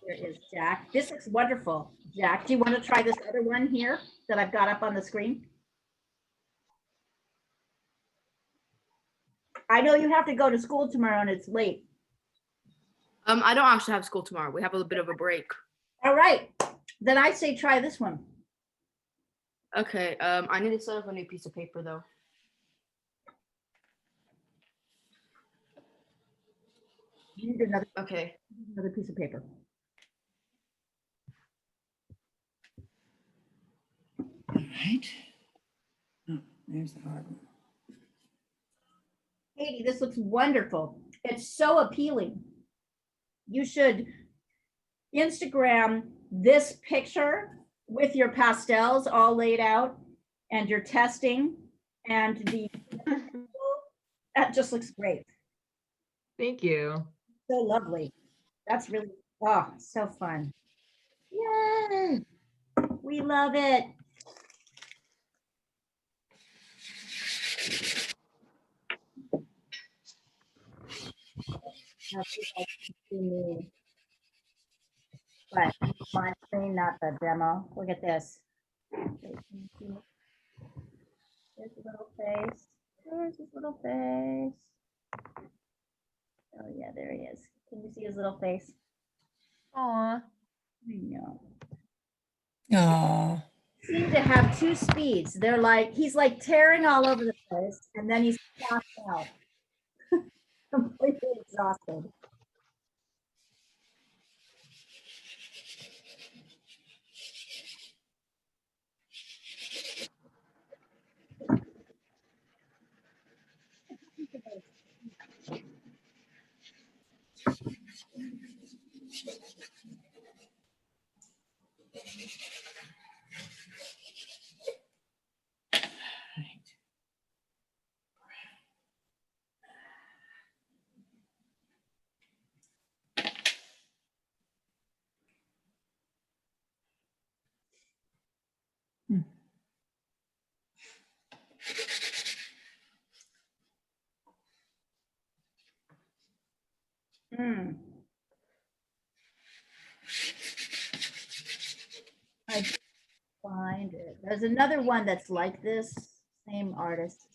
Here is Jack. This looks wonderful. Jack, do you want to try this other one here that I've got up on the screen? I know you have to go to school tomorrow and it's late. I don't actually have school tomorrow. We have a little bit of a break. All right. Then I say try this one. Okay. I need to set up a new piece of paper though. You need another piece of paper. All right. Oh, there's the hard one. Katie, this looks wonderful. It's so appealing. You should Instagram this picture with your pastels all laid out and your testing and that just looks great. Thank you. So lovely. That's really, oh, so fun. Yay. We love it. But my screen, not the demo. Look at this. There's a little face. There's his little face. Yeah, there he is. Can you see his little face? Aw. I know. Oh, Seem to have two speeds. They're like, he's like tearing all over the place, and then he's passed out. Completely exhausted. Hmm. I find it. There's another one that's like this, same artist.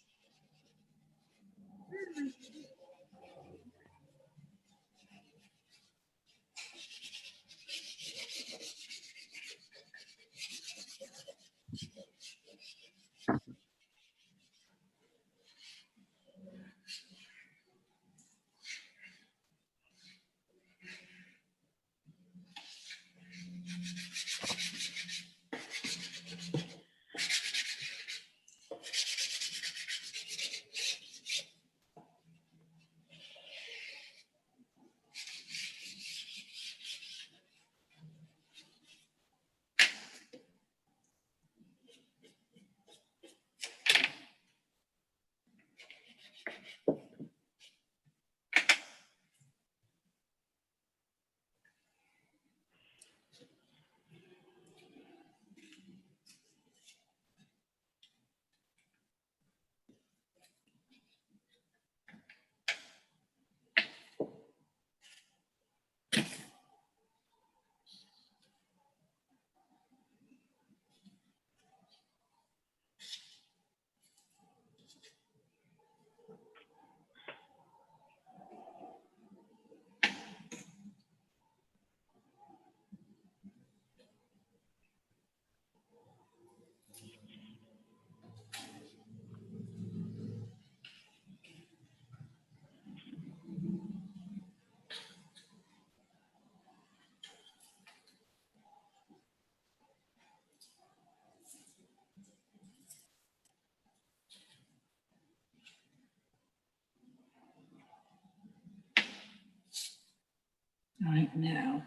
all right, now.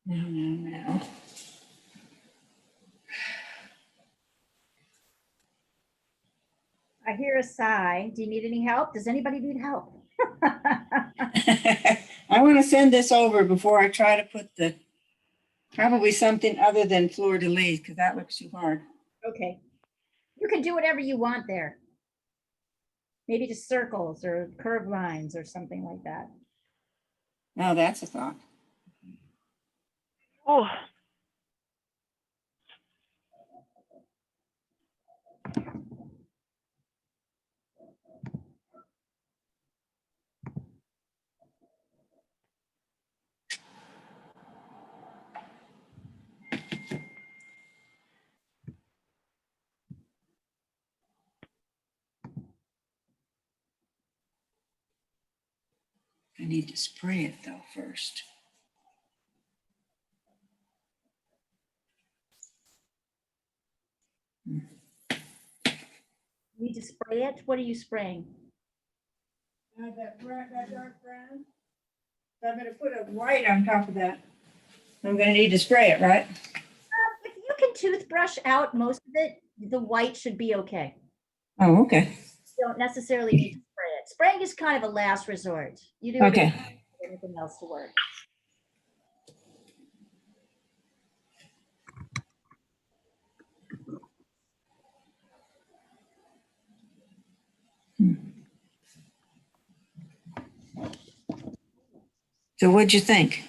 Now. I hear a sigh. Do you need any help? Does anybody need help? I want to send this over before I try to put probably something other than fleur de lis, because that looks too hard. Okay. You can do whatever you want there. Maybe just circles or curved lines or something like that. Now that's a thought. Oh, I need to spray it though first. You need to spray it? What are you spraying? That dark brown. I'm going to put a white on top of that. I'm going to need to spray it, right? If you can toothbrush out most of it, the white should be okay. Oh, okay. You don't necessarily need to spray it. Spraying is kind of a last resort. You do Okay. anything else to work. So what'd you think?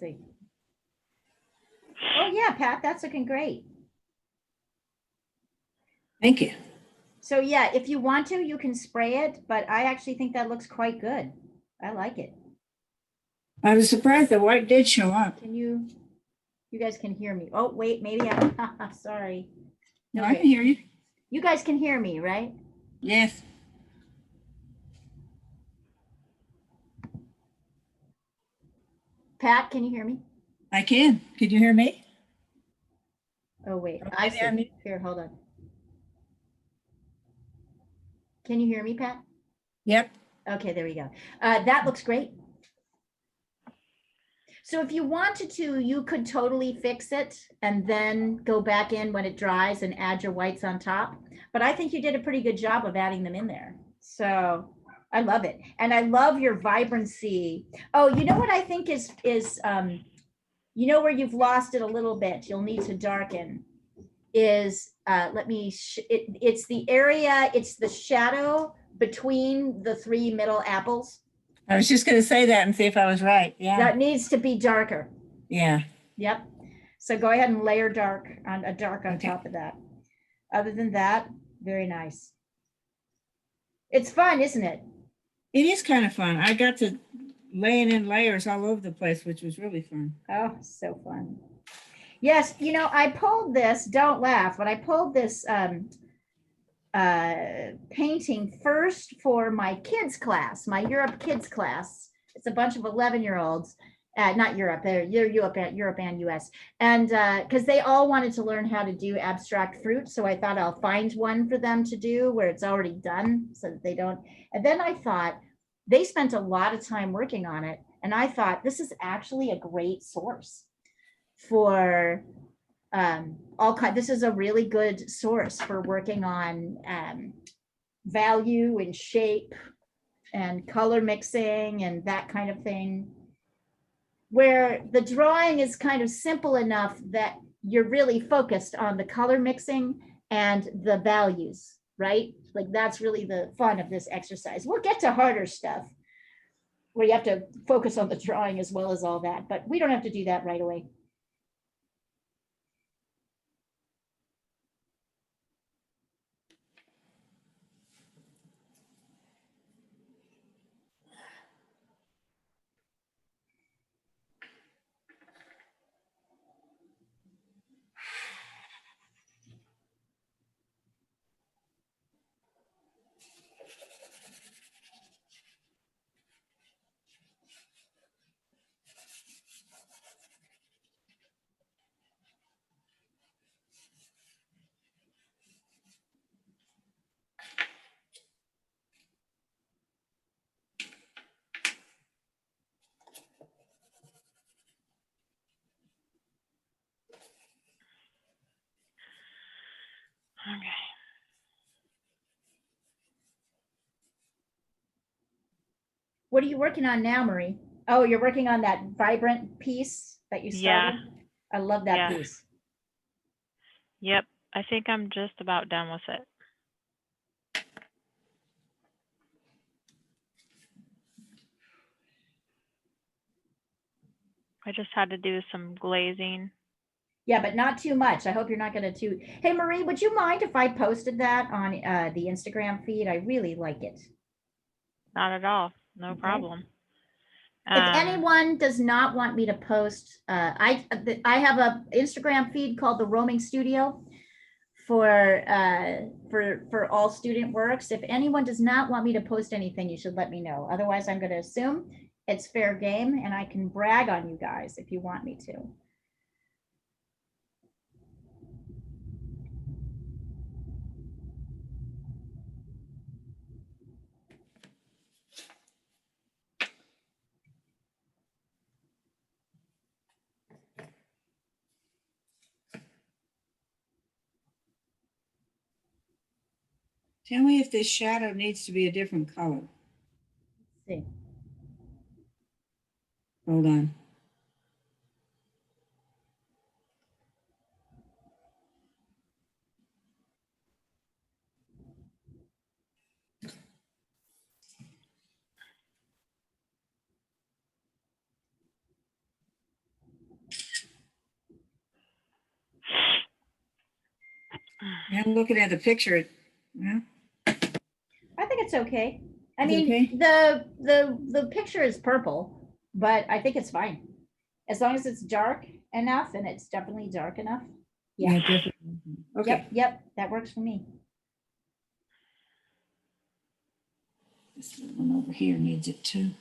see. Oh yeah, Pat, that's looking great. Thank you. So yeah, if you want to, you can spray it, but I actually think that looks quite good. I like it. I was surprised the white did show up. Can you guys can hear me? Oh, wait, maybe I'm sorry. No, I can hear you. You guys can hear me, right? Yes. Pat, can you hear me? I can. Could you hear me? Oh, wait, Oh, I maybe I'm- see. Here, hold on. Can you hear me, Pat? Yep. Okay, there we go. That looks great. So if you wanted to, you could totally fix it and then go back in when it dries and add your whites on top. But I think you did a pretty good job of adding them in there. So I love it. And I love your vibrancy. Oh, you know what I think is you know where you've lost it a little bit, you'll need to darken, is it's the area, it's the shadow between the three middle apples. I was just going to say that and see if I was right. Yeah. That needs to be darker. Yeah. Yep. So go ahead and layer dark on Okay. top of that. Other than that, very nice. It's fun, isn't it? It is kind of fun. I got to laying in layers all over the place, which was really fun. Oh, so fun. Yes, you know, I pulled this, don't laugh, but I pulled this painting first for my kids class, my Europe kids class. It's a bunch of 11-year-olds, not Europe, they're Europe and US. And because they all wanted to learn how to do abstract fruit. So I thought I'll find one for them to do where it's already done so that they don't. And then I thought they spent a lot of time working on it. And I thought this is actually a great source for this is a really good source for working on value and shape and color mixing and that kind of thing, where the drawing is kind of simple enough that you're really focused on the color mixing and the values, right? Like that's really the fun of this exercise. We'll get to harder stuff where you have to focus on the drawing as well as all that, but we don't have to do that right away. Okay. What are you working on now, Marie? Oh, you're working on that vibrant piece that you started? Yeah. I love that Yeah. piece. Yep. I think I'm just about done with it. I just had to do some glazing. Yeah, but not too much. I hope you're not going to too. Hey, Marie, would you mind if I posted that on the Instagram feed? I really like it. Not at all. No Okay. problem. If anyone does not want me to post, I have a Instagram feed called the Roaming Studio for all student works. If anyone does not want me to post anything, you should let me know. Otherwise, I'm going to assume it's fair game and I can brag on you guys if you want me to. Tell me if this shadow needs to be a different color. Let's see. Hold on. Yeah, I'm looking at the picture. Yeah. I think it's okay. I It's mean, okay? the picture is purple, but I think it's fine. As long as it's dark enough, and it's definitely dark enough. Yeah. Definitely. Okay. Yep, yep, that works for me. This little one over here needs it too.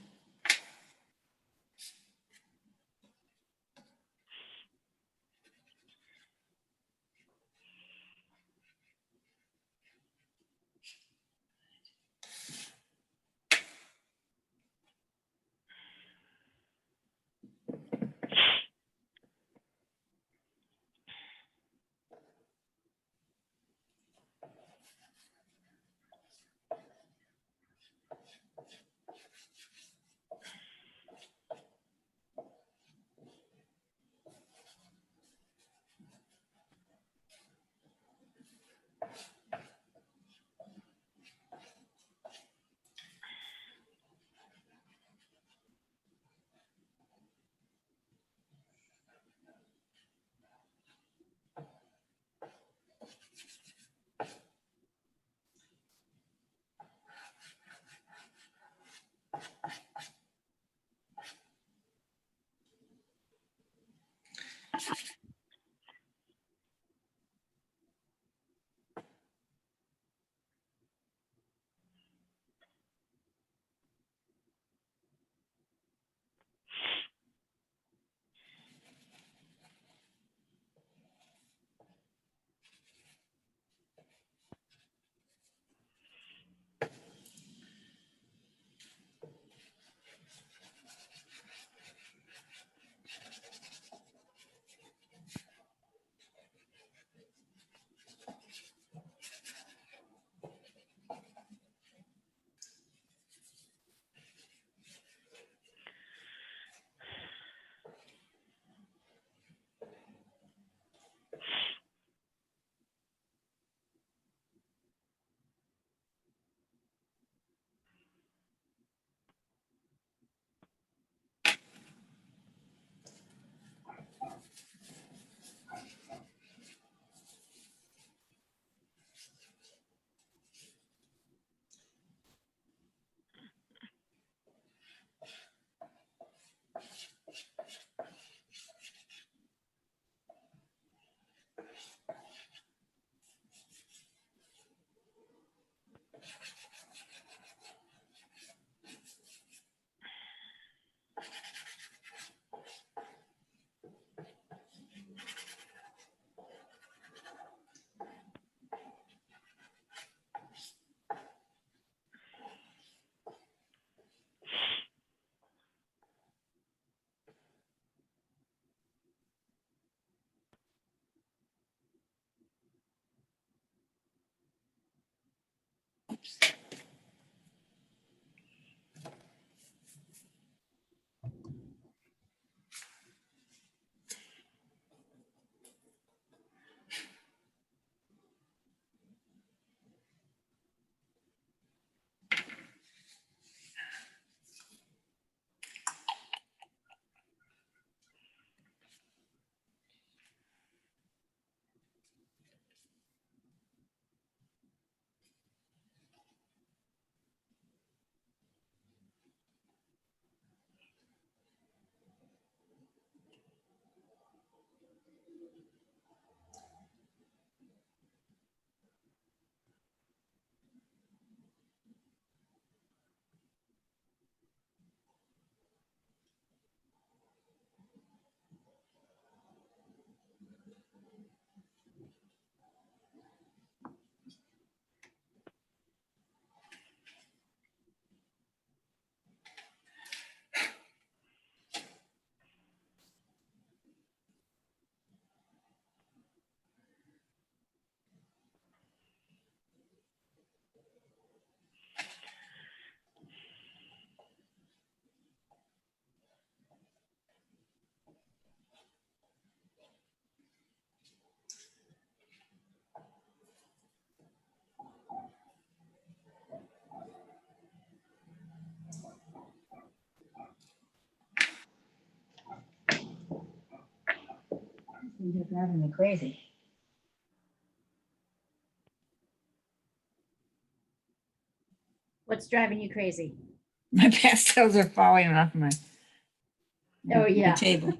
You're driving me crazy. What's driving you crazy? My pastels are falling off my Oh, my yeah. table.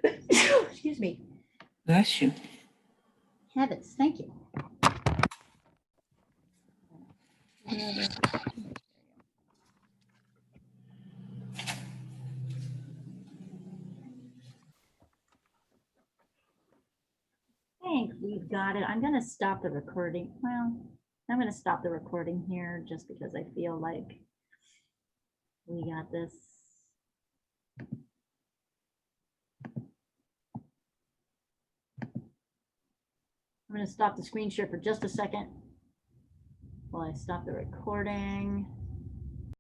Excuse me. Bless you. Heavens, thank you. think we've got it. I'm gonna stop the recording. Well, I'm gonna stop the recording here just because I feel like we got this. I'm gonna stop the screen share for just a second while I stop the recording.